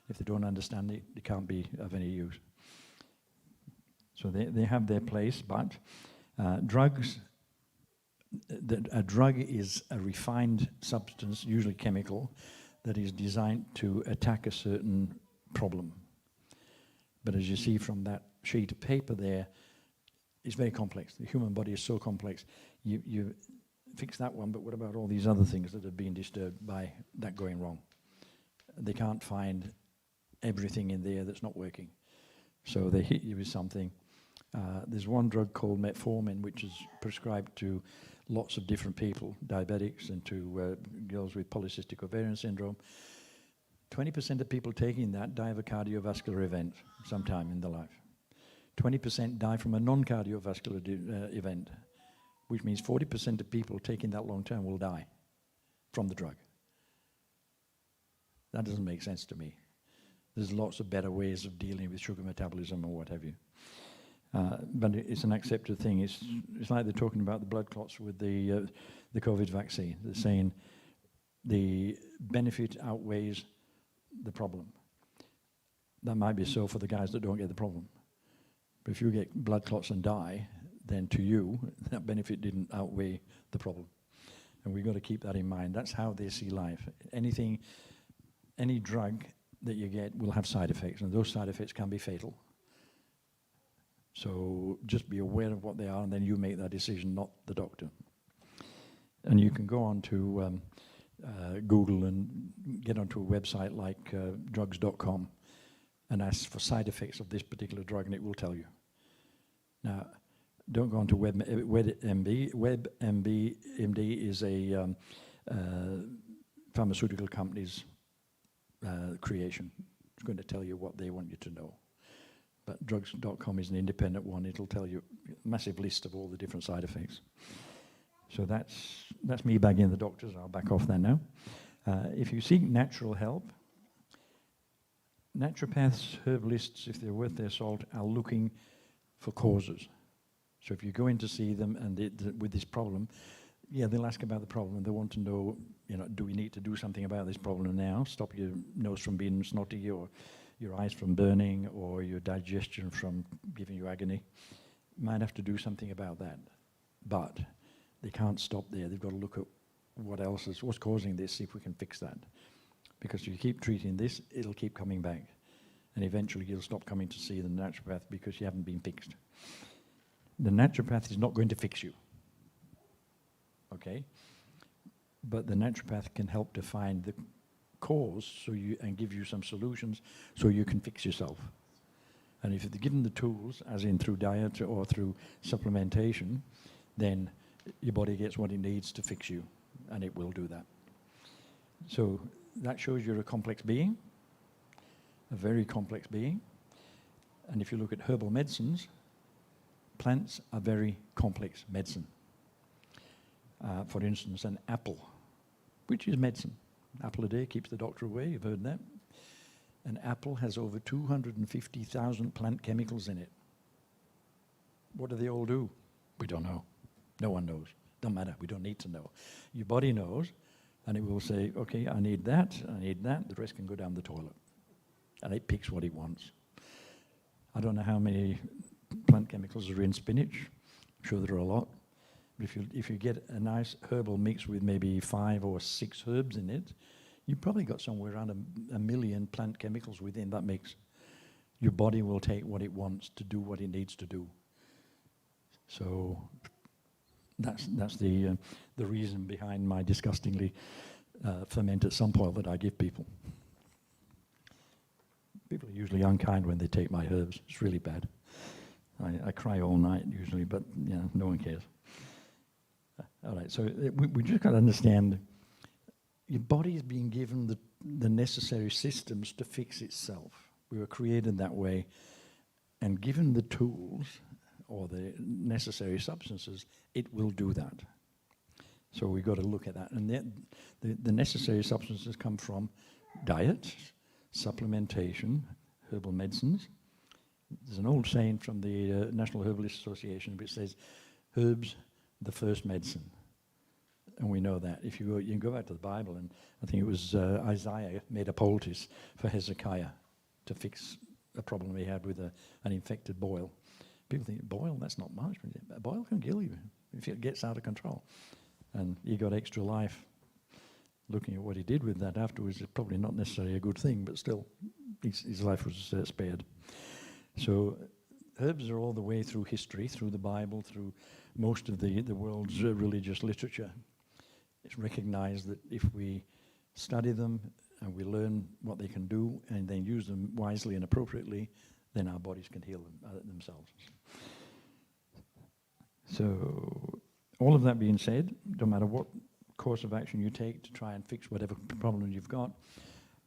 [SPEAKER 2] If they don't understand it, it can't be of any use. So they have their place, but drugs, a drug is a refined substance, usually chemical, that is designed to attack a certain problem. But as you see from that sheet of paper there, it's very complex. The human body is so complex. You fix that one, but what about all these other things that have been disturbed by that going wrong? They can't find everything in there that's not working. So they hit you with something. There's one drug called metformin, which is prescribed to lots of different people, diabetics and to girls with polycystic ovarian syndrome. 20% of people taking that die of a cardiovascular event sometime in their life. 20% die from a non-cardiovascular event, which means 40% of people taking that long term will die from the drug. That doesn't make sense to me. There's lots of better ways of dealing with sugar metabolism or what have you. But it's an accepted thing. It's like they're talking about the blood clots with the COVID vaccine. They're saying the benefit outweighs the problem. That might be so for the guys that don't get the problem. But if you get blood clots and die, then to you, that benefit didn't outweigh the problem. And we've got to keep that in mind. That's how they see life. Any drug that you get will have side effects, and those side effects can be fatal. So just be aware of what they are, and then you make that decision, not the doctor. And you can go on to Google and get onto a website like drugs.com and ask for side effects of this particular drug, and it will tell you. Now, don't go on to WebMD. WebMD is a pharmaceutical company's creation. It's going to tell you what they want you to know. But drugs.com is an independent one. It'll tell you a massive list of all the different side effects. So that's me bagging the doctors. I'll back off there now. If you seek natural help, naturopaths, herbalists, if they're worth their salt, are looking for causes. So if you go in to see them and with this problem, yeah, they'll ask about the problem and they want to know, do we need to do something about this problem now? Stop your nose from being snotty, or your eyes from burning, or your digestion from giving you agony. Might have to do something about that. But they can't stop there. They've got to look at what's causing this, see if we can fix that. Because if you keep treating this, it'll keep coming back. And eventually you'll stop coming to see the naturopath because you haven't been fixed. The naturopath is not going to fix you. Okay? But the naturopath can help to find the cause and give you some solutions so you can fix yourself. And if you're given the tools, as in through diet or through supplementation, then your body gets what it needs to fix you, and it will do that. So that shows you're a complex being, a very complex being. And if you look at herbal medicines, plants are very complex medicine. For instance, an apple, which is medicine. Apple a day keeps the doctor away, you've heard that. An apple has over 250,000 plant chemicals in it. What do they all do? We don't know. No one knows. Don't matter, we don't need to know. Your body knows, and it will say, okay, I need that, the rest can go down the toilet. And it picks what it wants. I don't know how many plant chemicals are in spinach. I'm sure there are a lot. But if you get a nice herbal mix with maybe 5 or 6 herbs in it, you've probably got somewhere around a million plant chemicals within that mix. Your body will take what it wants to do what it needs to do. So that's the reason behind my disgustingly fermented sunpoil that I give people. People are usually unkind when they take my herbs. It's really bad. I cry all night usually, but no one cares. All right, so we just got to understand your body is being given the necessary systems to fix itself. We were created that way, and given the tools or the necessary substances, it will do that. So we've got to look at that. And the necessary substances come from diet, supplementation, herbal medicines. There's an old saying from the National Herbalist Association which says, herbs, the first medicine. And we know that. If you can go back to the Bible, and I think it was Isaiah made a poultice for Hezekiah to fix a problem he had with an infected boil. People think, boil, that's not much. A boil can kill you if it gets out of control. And he got extra life. Looking at what he did with that afterwards is probably not necessarily a good thing, but still, his life was spared. So herbs are all the way through history, through the Bible, through most of the world's religious literature. It's recognized that if we study them and we learn what they can do and then use them wisely and appropriately, then our bodies can heal themselves. So all of that being said, no matter what course of action you take to try and fix whatever problem you've got,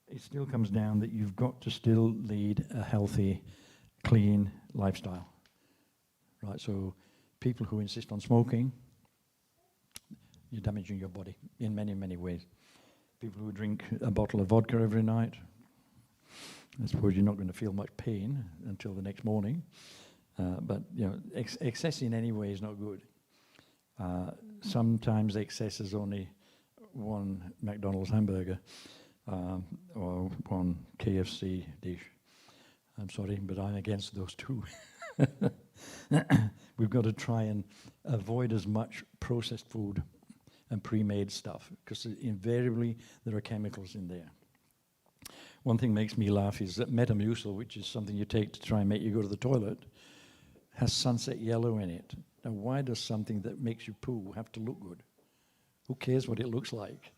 [SPEAKER 2] it still comes down that you've got to still lead a healthy, clean lifestyle. Right? So people who insist on smoking, you're damaging your body in many, many ways. People who drink a bottle of vodka every night, I suppose you're not going to feel much pain until the next morning. But excess in any way is not good. Sometimes excess is only one McDonald's hamburger or one KFC dish. I'm sorry, but I'm against those two. We've got to try and avoid as much processed food and pre-made stuff, because invariably there are chemicals in there. One thing makes me laugh is that Metamucil, which is something you take to try and make you go to the toilet, has sunset yellow in it. Now, why does something that makes you poo have to look good? Who cares what it looks like?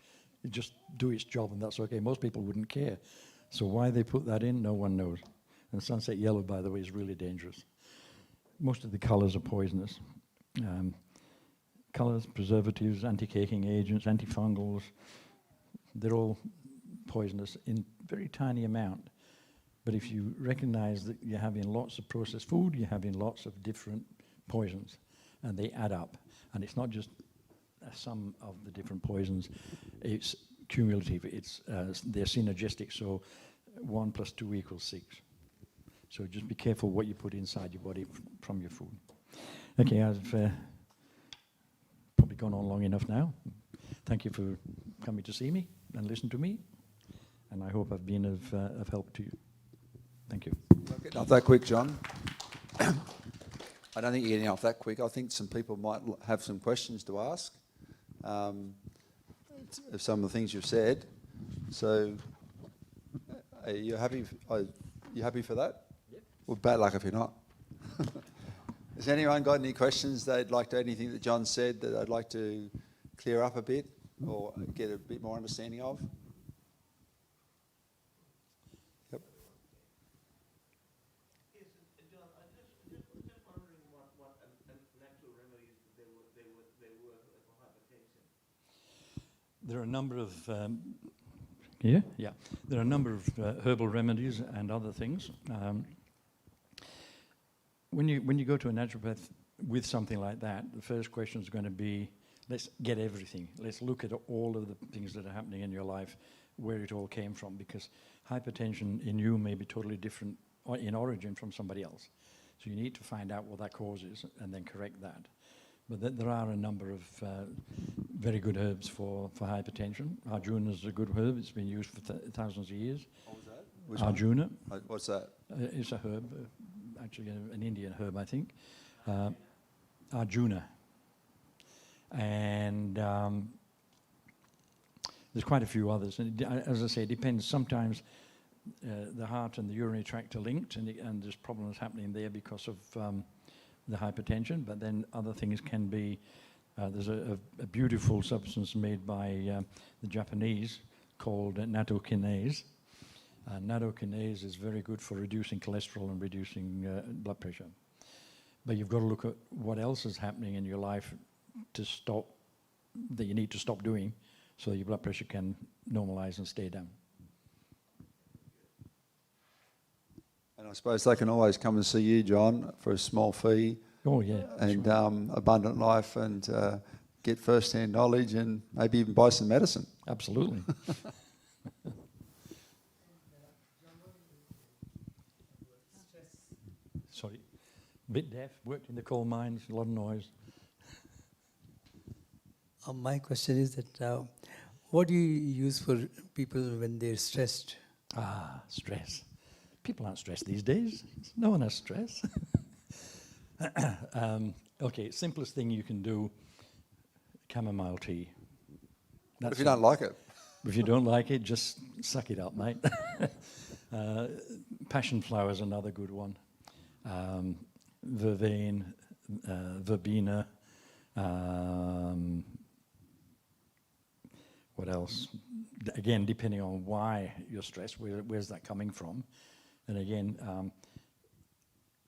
[SPEAKER 2] It just do its job and that's okay. Most people wouldn't care. So why they put that in, no one knows. And sunset yellow, by the way, is really dangerous. Most of the colors are poisonous. Colors, preservatives, anti-caking agents, antifungals, they're all poisonous in very tiny amount. But if you recognize that you're having lots of processed food, you're having lots of different poisons, and they add up. And it's not just a sum of the different poisons, it's cumulative, they're synergistic, so 1 + 2 = 6. So just be careful what you put inside your body from your food. Okay, I've probably gone on long enough now. Thank you for coming to see me and listen to me, and I hope I've been of help to you. Thank you.
[SPEAKER 1] Not that quick, John. I don't think you're getting off that quick. I think some people might have some questions to ask of some of the things you've said. So, are you happy? You happy for that?
[SPEAKER 2] Yep.
[SPEAKER 1] Well, bad luck if you're not. Has anyone got any questions they'd like to, anything that John said that I'd like to clear up a bit or get a bit more understanding of? Yep.
[SPEAKER 5] Yes, John, I just wondering what natural remedies they were for hypertension.
[SPEAKER 2] There are a number of there are a number of herbal remedies and other things. When you go to a naturopath with something like that, the first question is going to be, let's get everything. Let's look at all of the things that are happening in your life, where it all came from, because hypertension in you may be totally different in origin from somebody else. So you need to find out what that cause is and then correct that. But there are a number of very good herbs for hypertension. Arjuna is a good herb. It's been used for thousands of years.
[SPEAKER 1] What was that? Which one?
[SPEAKER 2] Arjuna.
[SPEAKER 1] What's that?
[SPEAKER 2] It's a herb, actually an Indian herb, I think. Arjuna. And there's quite a few others. And as I say, it depends. Sometimes the heart and the urinary tract are linked, and there's problems happening there because of the hypertension. But then other things can be, there's a beautiful substance made by the Japanese called nattokinase. Nattokinase is very good for reducing cholesterol and reducing blood pressure. But you've got to look at what else is happening in your life to stop, that you need to stop doing, so your blood pressure can normalize and stay down.
[SPEAKER 1] And I suppose they can always come and see you, John, for a small fee.
[SPEAKER 2] Oh, yeah.
[SPEAKER 1] And Abundant Life, and get first-hand knowledge and maybe even buy some medicine.
[SPEAKER 2] Absolutely. Sorry. Bit deaf, worked in the coal mines, a lot of noise.
[SPEAKER 6] My question is that what do you use for people when they're stressed?
[SPEAKER 2] Stress. People aren't stressed these days. No one has stress. Okay, simplest thing you can do, chamomile tea.
[SPEAKER 1] What if you don't like it?
[SPEAKER 2] If you don't like it, just suck it up, mate. Passion flower is another good one. Vervain, verbena. What else? Again, depending on why you're stressed, where's that coming from? And again,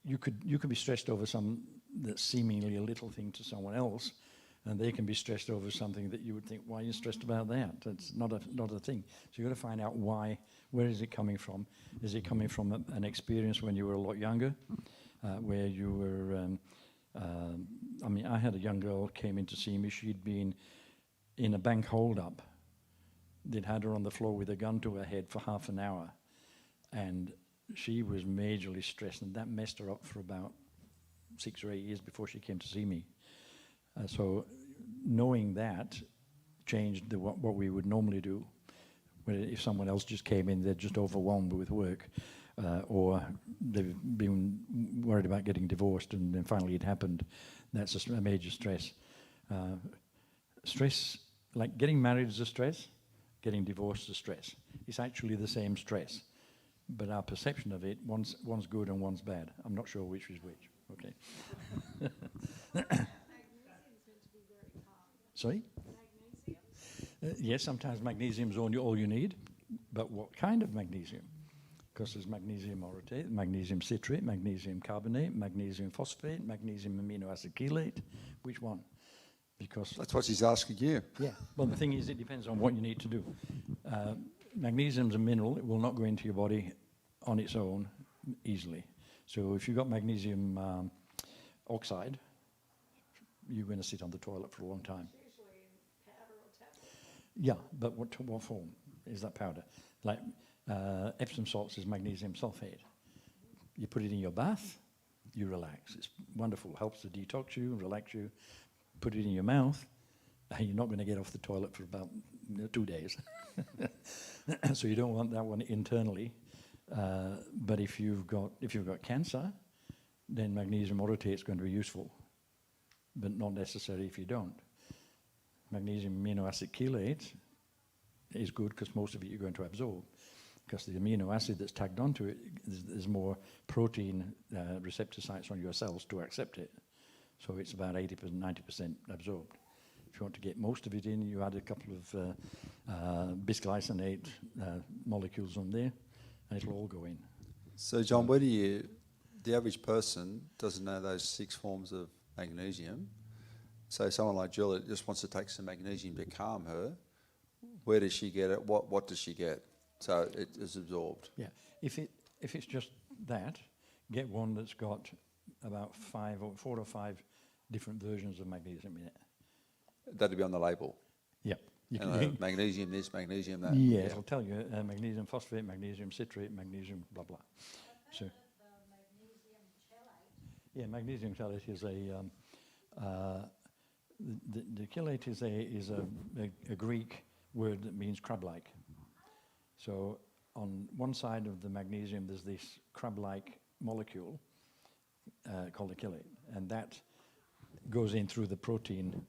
[SPEAKER 2] you could be stressed over some that's seemingly a little thing to someone else, and they can be stressed over something that you would think, why are you stressed about that? It's not a thing. So you've got to find out why. Where is it coming from? Is it coming from an experience when you were a lot younger, where you were? I mean, I had a young girl came in to see me. She'd been in a bank hold-up. They'd had her on the floor with a gun to her head for half an hour, and she was majorly stressed, and that messed her up for about 6 or 8 years before she came to see me. So knowing that changed what we would normally do. If someone else just came in, they're just overwhelmed with work, or they've been worried about getting divorced, and then finally it happened. That's a major stress. Stress, like getting married is a stress, getting divorced is a stress. It's actually the same stress, but our perception of it, one's good and one's bad. I'm not sure which is which. Okay.
[SPEAKER 3] Magnesium's meant to be very calm.
[SPEAKER 2] Sorry?
[SPEAKER 3] Magnesium?
[SPEAKER 2] Yes, sometimes magnesium is all you need, but what kind of magnesium? Because there's magnesium orotate, magnesium citrate, magnesium carbonate, magnesium phosphate, magnesium amino acid chelate. Which one? Because
[SPEAKER 1] That's what she's asking you.
[SPEAKER 2] yeah, well, the thing is, it depends on what you need to do. Magnesium's a mineral. It will not go into your body on its own easily. So if you've got magnesium oxide, you're going to sit on the toilet for a long time.
[SPEAKER 3] Usually in powder or tablet.
[SPEAKER 2] Yeah, but what form is that powder? Like Epsom salts is magnesium sulfate. You put it in your bath, you relax. It's wonderful, helps to detox you, relax you. Put it in your mouth, and you're not going to get off the toilet for about 2 days. So you don't want that one internally. But if you've got cancer, then magnesium orotate is going to be useful, but not necessary if you don't. Magnesium amino acid chelate is good because most of it you're going to absorb, because the amino acid that's tagged onto it, there's more protein receptor sites on your cells to accept it. So it's about 80%, 90% absorbed. If you want to get most of it in, you add a couple of bisglycinate molecules on there, and it'll all go in.
[SPEAKER 1] So, John, where do the average person doesn't know those 6 forms of magnesium. So someone like Jill that just wants to take some magnesium to calm her, where does she get it? What does she get? So it is absorbed.
[SPEAKER 2] Yeah, if it's just that, get one that's got about 4 or 5 different versions of magnesium in it.
[SPEAKER 1] That'd be on the label.
[SPEAKER 2] Yeah.
[SPEAKER 1] Magnesium this, magnesium that.
[SPEAKER 2] Yeah, it'll tell you magnesium phosphate, magnesium citrate, magnesium blah blah. So. Yeah, magnesium chelate is the chelate is a Greek word that means crab-like. So on one side of the magnesium, there's this crab-like molecule called a chelate, and that goes in through the protein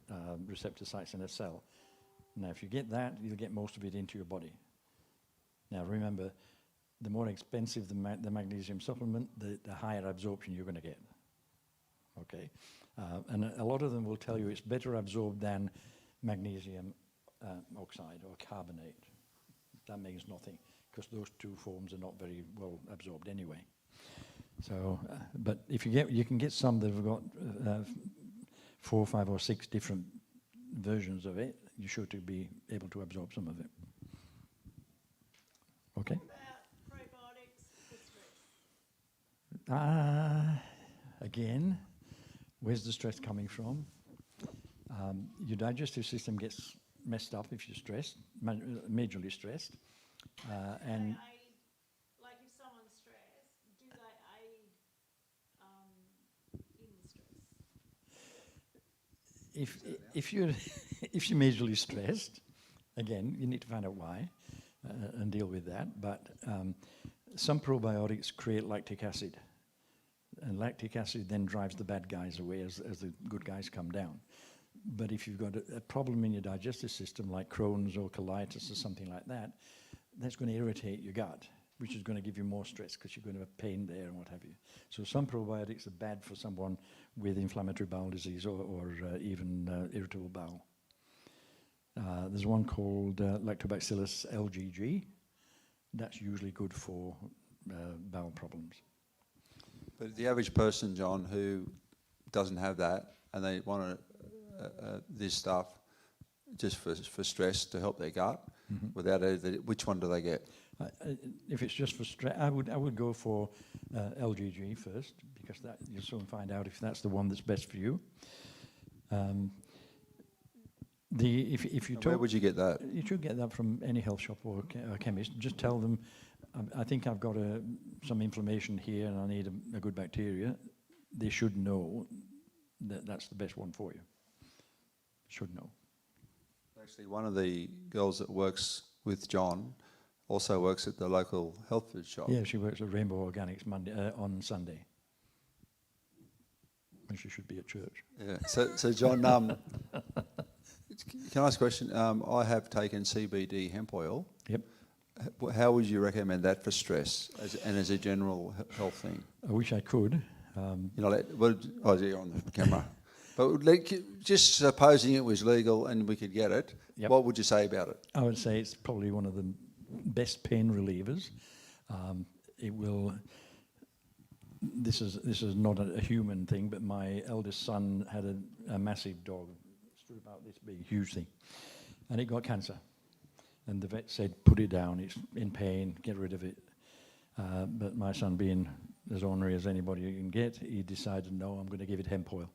[SPEAKER 2] receptor sites in a cell. Now, if you get that, you'll get most of it into your body. Now, remember, the more expensive the magnesium supplement, the higher absorption you're going to get. Okay, and a lot of them will tell you it's better absorbed than magnesium oxide or carbonate. That means nothing, because those 2 forms are not very well absorbed anyway. So, but if you can get some that have got 4, 5, or 6 different versions of it, you're sure to be able to absorb some of it. Okay.
[SPEAKER 3] What about probiotics for stress?
[SPEAKER 2] Again, where's the stress coming from? Your digestive system gets messed up if you're stressed, majorly stressed. And
[SPEAKER 3] Like if someone's stressed, do they aid in the stress?
[SPEAKER 2] if you're if you're majorly stressed, again, you need to find out why and deal with that. But some probiotics create lactic acid, and lactic acid then drives the bad guys away as the good guys come down. But if you've got a problem in your digestive system, like Crohn's or colitis or something like that, that's going to irritate your gut, which is going to give you more stress because you're going to have pain there and what have you. So some probiotics are bad for someone with inflammatory bowel disease or even irritable bowel. There's one called Lactobacillus LGG. That's usually good for bowel problems.
[SPEAKER 1] But the average person, John, who doesn't have that and they want this stuff just for stress to help their gut, without which one do they get?
[SPEAKER 2] If it's just for stress, I would go for LGG first, because that you'll soon find out if that's the one that's best for you. If you
[SPEAKER 1] Where would you get that?
[SPEAKER 2] You should get that from any health shop or chemist. Just tell them, I think I've got some inflammation here and I need a good bacteria. They should know that that's the best one for you. Should know.
[SPEAKER 1] Actually, one of the girls that works with John also works at the local health food shop.
[SPEAKER 2] Yeah, she works at Rainbow Organics on Sunday. And she should be at church.
[SPEAKER 1] Yeah. So John, can I ask a question? I have taken CBD hemp oil.
[SPEAKER 2] Yep.
[SPEAKER 1] How would you recommend that for stress and as a general health thing?
[SPEAKER 2] I wish I could.
[SPEAKER 1] You're on the camera. But just supposing it was legal and we could get it,
[SPEAKER 2] Yep.
[SPEAKER 1] What would you say about it?
[SPEAKER 2] I would say it's probably one of the best pain relievers. It will. This is not a human thing, but my eldest son had a massive dog, stood about this big, huge thing, and it got cancer. And the vet said, "Put it down. It's in pain. Get rid of it." But my son, being as ornery as anybody you can get, he decided, "No, I'm going to give it hemp oil."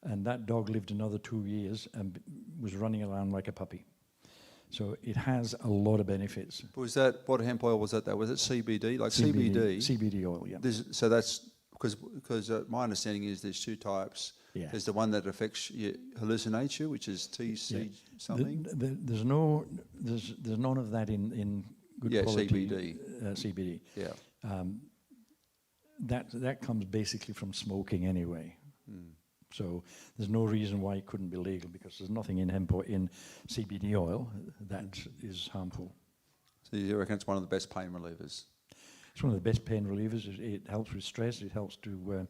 [SPEAKER 2] And that dog lived another 2 years and was running around like a puppy. So it has a lot of benefits.
[SPEAKER 1] Was that, what hemp oil was that though? Was it CBD? Like CBD?
[SPEAKER 2] CBD oil, yeah.
[SPEAKER 1] So that's, because my understanding is there's two types.
[SPEAKER 2] Yeah.
[SPEAKER 1] There's the one that affects you, hallucinate you, which is TC something.
[SPEAKER 2] There's none of that in good quality CBD.
[SPEAKER 1] Yeah.
[SPEAKER 2] That comes basically from smoking anyway. So there's no reason why it couldn't be legal, because there's nothing in hemp or in CBD oil that is harmful.
[SPEAKER 1] So you reckon it's one of the best pain relievers?
[SPEAKER 2] It's one of the best pain relievers. It helps with stress. It helps to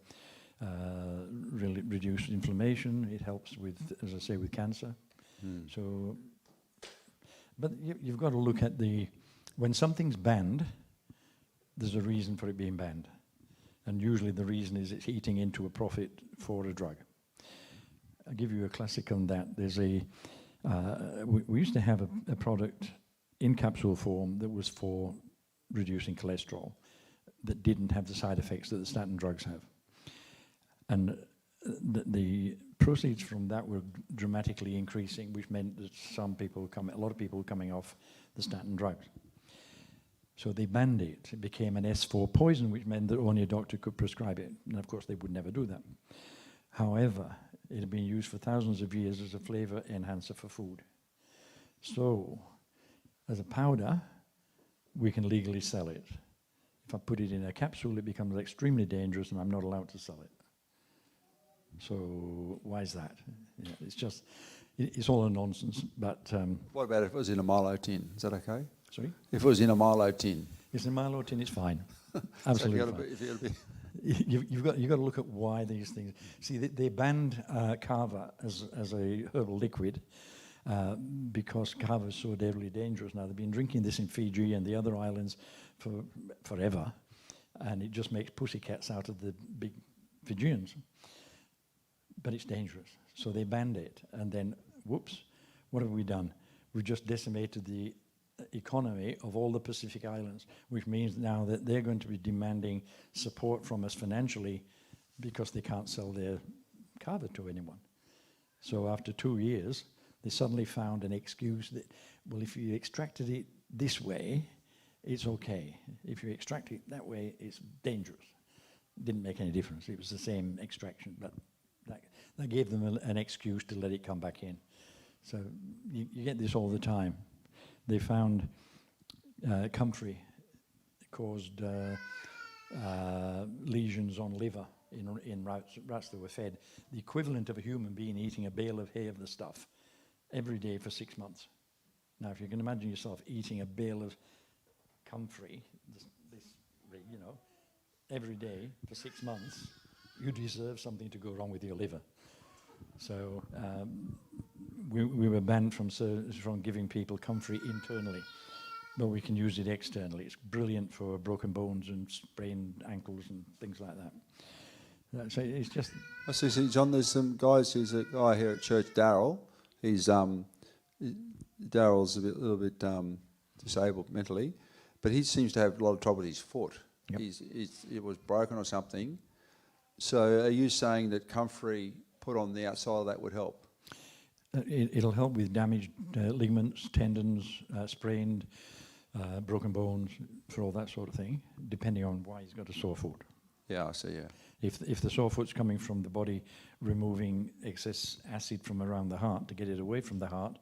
[SPEAKER 2] really reduce inflammation. It helps with, as I say, with cancer. So, but you've got to look at when something's banned, there's a reason for it being banned. And usually the reason is it's eating into a profit for a drug. I'll give you a classic on that. There's we used to have a product in capsule form that was for reducing cholesterol that didn't have the side effects that the statin drugs have. And the proceeds from that were dramatically increasing, which meant that a lot of people were coming off the statin drugs. So they banned it. It became an S4 poison, which meant that only a doctor could prescribe it. And of course, they would never do that. However, it had been used for thousands of years as a flavor enhancer for food. So, as a powder, we can legally sell it. If I put it in a capsule, it becomes extremely dangerous and I'm not allowed to sell it. So, why is that? Yeah, it's all a nonsense, but...
[SPEAKER 1] What about if it was in a Milo tin? Is that okay?
[SPEAKER 2] Sorry?
[SPEAKER 1] If it was in a Milo tin?
[SPEAKER 2] If it's in Milo tin, it's fine. Absolutely fine. You've got to look at why these things... See, they banned kava as a herbal liquid because kava is so deadly dangerous. Now, they've been drinking this in Fiji and the other islands for forever, and it just makes pussycats out of the big Fijians. But it's dangerous. So they banned it, and then, whoops, what have we done? We've just decimated the economy of all the Pacific Islands, which means now that they're going to be demanding support from us financially because they can't sell their kava to anyone. So after 2 years, they suddenly found an excuse that, well, if you extracted it this way, it's okay. If you extract it that way, it's dangerous. It didn't make any difference. It was the same extraction, but that gave them an excuse to let it come back in. So you get this all the time. They found comfrey caused lesions on liver in rats that were fed. The equivalent of a human being eating a bale of hay of the stuff every day for 6 months. Now, if you can imagine yourself eating a bale of comfrey, every day for 6 months, you deserve something to go wrong with your liver. So we were banned from giving people comfrey internally, but we can use it externally. It's brilliant for broken bones and sprained ankles and things like that. So it's just...
[SPEAKER 1] I see, John, there's some guys, there's a guy here at church, Daryl. Daryl's a little bit disabled mentally, but he seems to have a lot of trouble with his foot. Yep. It was broken or something. So are you saying that comfrey put on the outside of that would help?
[SPEAKER 2] It'll help with damaged ligaments, tendons, sprained, broken bones, for all that sort of thing, depending on why he's got a sore foot.
[SPEAKER 1] Yeah, I see, yeah.
[SPEAKER 2] If the sore foot's coming from the body removing excess acid from around the heart to get it away from the heart,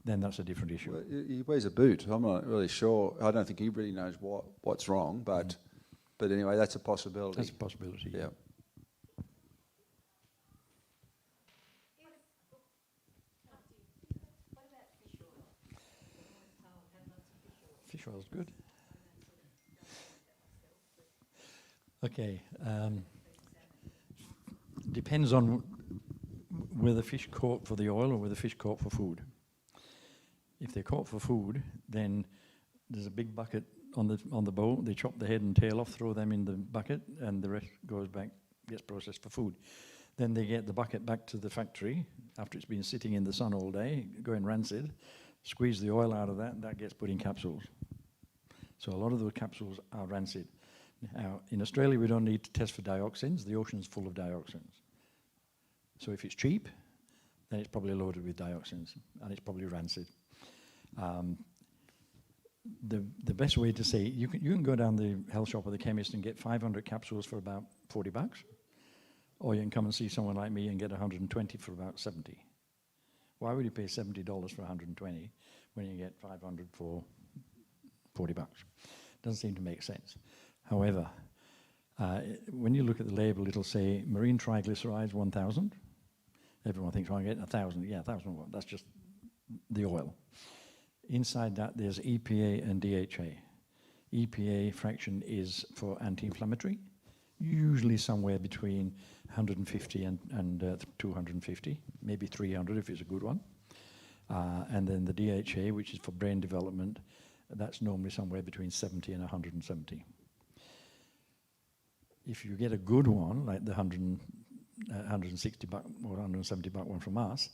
[SPEAKER 2] then that's a different issue.
[SPEAKER 1] Well, he wears a boot. I'm not really sure. I don't think he really knows what's wrong, but anyway, that's a possibility.
[SPEAKER 2] That's a possibility.
[SPEAKER 1] Yeah.
[SPEAKER 2] Fish oil's good. Okay. Depends on whether fish caught for the oil or whether fish caught for food. If they're caught for food, then there's a big bucket on the boat. They chop the head and tail off, throw them in the bucket, and the rest goes back, gets processed for food. Then they get the bucket back to the factory after it's been sitting in the sun all day, going rancid, squeeze the oil out of that, and that gets put in capsules. So a lot of those capsules are rancid. Now, in Australia, we don't need to test for dioxins. The ocean's full of dioxins. So if it's cheap, then it's probably loaded with dioxins, and it's probably rancid. The best way to say, you can go down the health shop or the chemist and get 500 capsules for about $40, or you can come and see someone like me and get 120 for about 70. Why would you pay $70 for 120 when you get 500 for $40? Doesn't seem to make sense. However, when you look at the label, it'll say marine triglycerides 1,000. Everyone thinks, oh, I'm getting 1,000. Yeah, 1,000. That's just the oil. Inside that, there's EPA and DHA. EPA fraction is for anti-inflammatory, usually somewhere between 150 and 250, maybe 300 if it's a good one. And then the DHA, which is for brain development, that's normally somewhere between 70 and 170. If you get a good one, like the 160 buck or 170 buck one from us,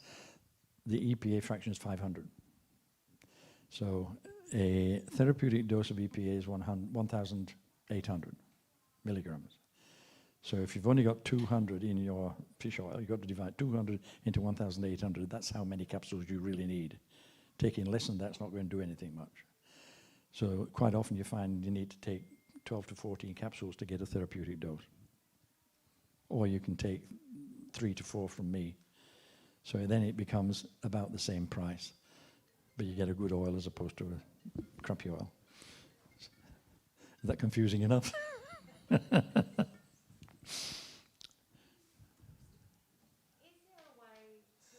[SPEAKER 2] the EPA fraction is 500. So a therapeutic dose of EPA is 1,800 milligrams. So if you've only got 200 in your fish oil, you've got to divide 200 into 1,800. That's how many capsules you really need. Taking less than that's not going to do anything much. So quite often you find you need to take 12 to 14 capsules to get a therapeutic dose. Or you can take 3 to 4 from me. So then it becomes about the same price. But you get a good oil as opposed to a crappy oil. Is that confusing enough?
[SPEAKER 3] Is there a way to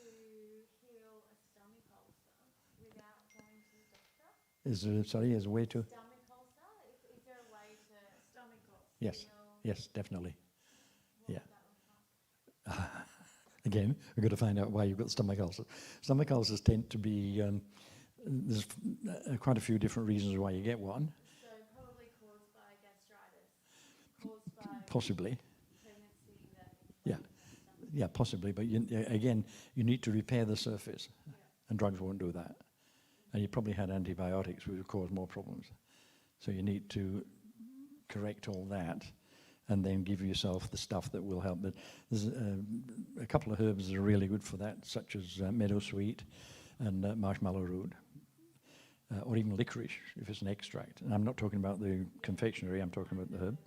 [SPEAKER 3] heal a stomach ulcer without going to the doctor?
[SPEAKER 2] Is there a way to?
[SPEAKER 3] Stomach ulcer? Is there a way to stomach ulcer?
[SPEAKER 2] Yes,
[SPEAKER 3] heal?
[SPEAKER 2] yes, definitely.
[SPEAKER 3] What
[SPEAKER 2] Yeah.
[SPEAKER 3] would that look like?
[SPEAKER 2] Again, we've got to find out why you've got stomach ulcer. Stomach ulcers tend to be, there's quite a few different reasons why you get one.
[SPEAKER 3] So probably caused by gastritis, caused by
[SPEAKER 2] Possibly,
[SPEAKER 3] pregnancy that
[SPEAKER 2] yeah, yeah, possibly. But again, you need to repair the surface, and drugs won't do that. And you probably had antibiotics, which would cause more problems. So you need to correct all that, and then give yourself the stuff that will help. But there's a couple of herbs that are really good for that, such as meadowsweet and marshmallow root, or even licorice if it's an extract. And I'm not talking about the confectionery, I'm talking about the herb.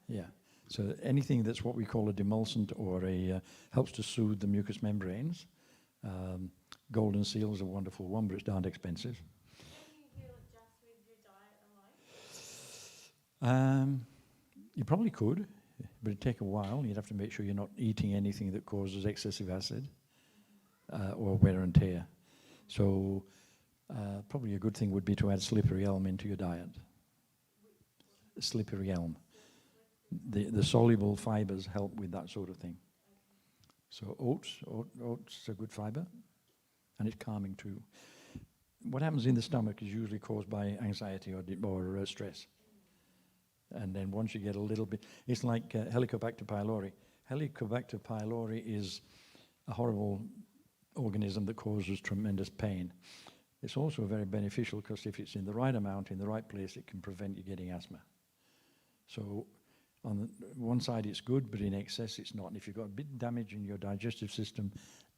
[SPEAKER 2] Yeah. So anything that's what we call a demulcent or helps to soothe the mucous membranes. Golden seal is a wonderful one, but it's darned expensive.
[SPEAKER 3] Can you heal it just with your diet alone?
[SPEAKER 2] You probably could, but it'd take a while. You'd have to make sure you're not eating anything that causes excessive acid or wear and tear. So probably a good thing would be to add slippery elm into your diet. Slippery elm. The soluble fibers help with that sort of thing. So oats is a good fiber, and it's calming too. What happens in the stomach is usually caused by anxiety or stress. And then once you get a little bit, it's like Helicobacter pylori. Helicobacter pylori is a horrible organism that causes tremendous pain. It's also very beneficial because if it's in the right amount, in the right place, it can prevent you getting asthma. So on the one side it's good, but in excess it's not. And if you've got a bit of damage in your digestive system,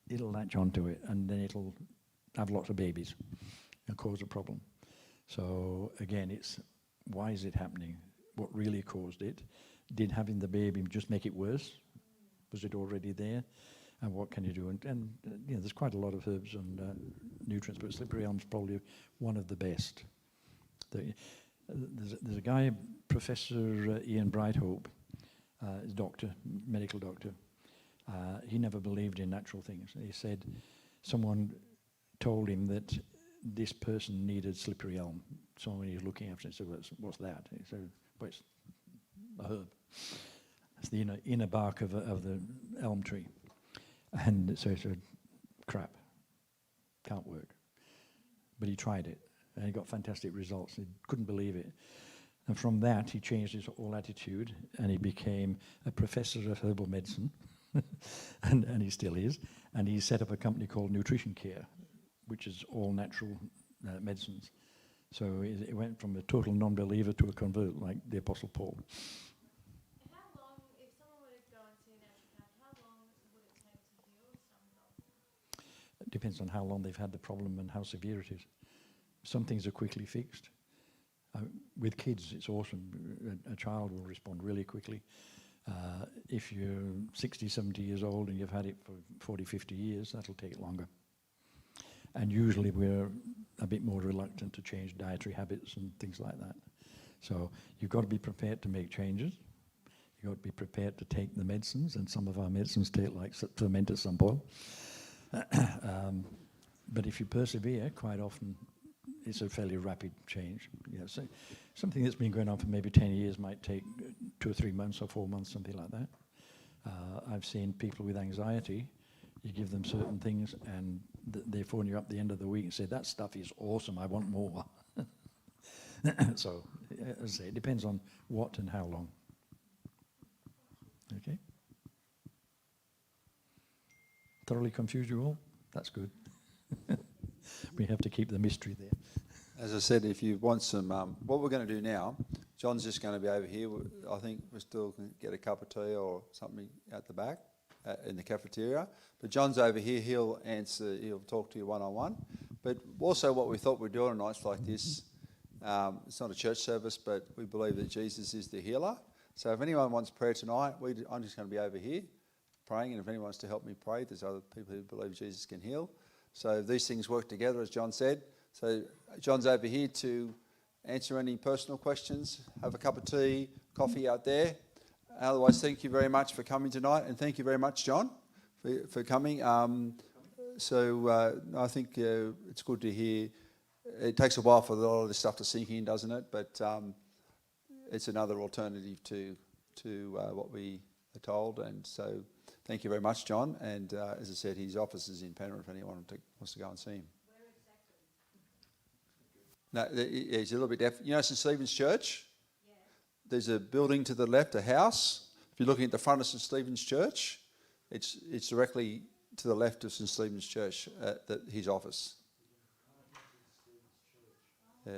[SPEAKER 2] it'll latch onto it, and then it'll have lots of babies and cause a problem. So again, it's why is it happening? What really caused it? Did having the baby just make it worse? Was it already there? And what can you do? And there's quite a lot of herbs and nutrients, but slippery elm's probably one of the best. There's a guy, Professor Ian Brighthope, is doctor, medical doctor. He never believed in natural things. He said someone told him that this person needed slippery elm. Someone he was looking after, he said, what's that? He said, well, it's a herb. It's the inner bark of the elm tree. And so he said, crap, can't work. But he tried it, and he got fantastic results. He couldn't believe it. And from that, he changed his whole attitude, and he became a professor of herbal medicine, and he still is. And he set up a company called Nutrition Care, which is all natural medicines. So it went from a total non-believer to a convert, like the Apostle Paul.
[SPEAKER 3] How long, if someone were to go and see a naturopath, how long would it take to heal a stomach ulcer?
[SPEAKER 2] It depends on how long they've had the problem and how severe it is. Some things are quickly fixed. With kids, it's awesome. A child will respond really quickly. If you're 60, 70 years old and you've had it for 40, 50 years, that'll take longer. And usually we're a bit more reluctant to change dietary habits and things like that. So you've got to be prepared to make changes. You've got to be prepared to take the medicines, and some of our medicines take like fermented sampo. But if you persevere, quite often it's a fairly rapid change. Yeah, so something that's been going on for maybe 10 years might take 2 or 3 months or 4 months, something like that. I've seen people with anxiety, you give them certain things and they phone you up at the end of the week and say, that stuff is awesome, I want more. So, as I say, it depends on what and how long. Okay? Thoroughly confused you all? That's good. We have to keep the mystery there.
[SPEAKER 1] As I said, if you want some, what we're going to do now, John's just going to be over here. I think we still can get a cup of tea or something at the back in the cafeteria. But John's over here. He'll talk to you one-on-one. But also what we thought we'd do on nights like this, it's not a church service, but we believe that Jesus is the healer. So if anyone wants prayer tonight, I'm just going to be over here praying. And if anyone wants to help me pray, there's other people who believe Jesus can heal. So these things work together, as John said. So John's over here to answer any personal questions, have a cup of tea, coffee out there. Otherwise, thank you very much for coming tonight, and thank you very much, John, for coming. I think it's good to hear. It takes a while for a lot of this stuff to sink in, doesn't it? But it's another alternative to what we are told, and so thank you very much, John. And as I said, his office is in Penrith if anyone wants to go and see him. No, he's a little bit deaf. You know St Stephen's Church? Yeah. There's a building to the left, a house. If you're looking at the front of St Stephen's Church, it's directly to the left of St Stephen's Church, his office. Yeah.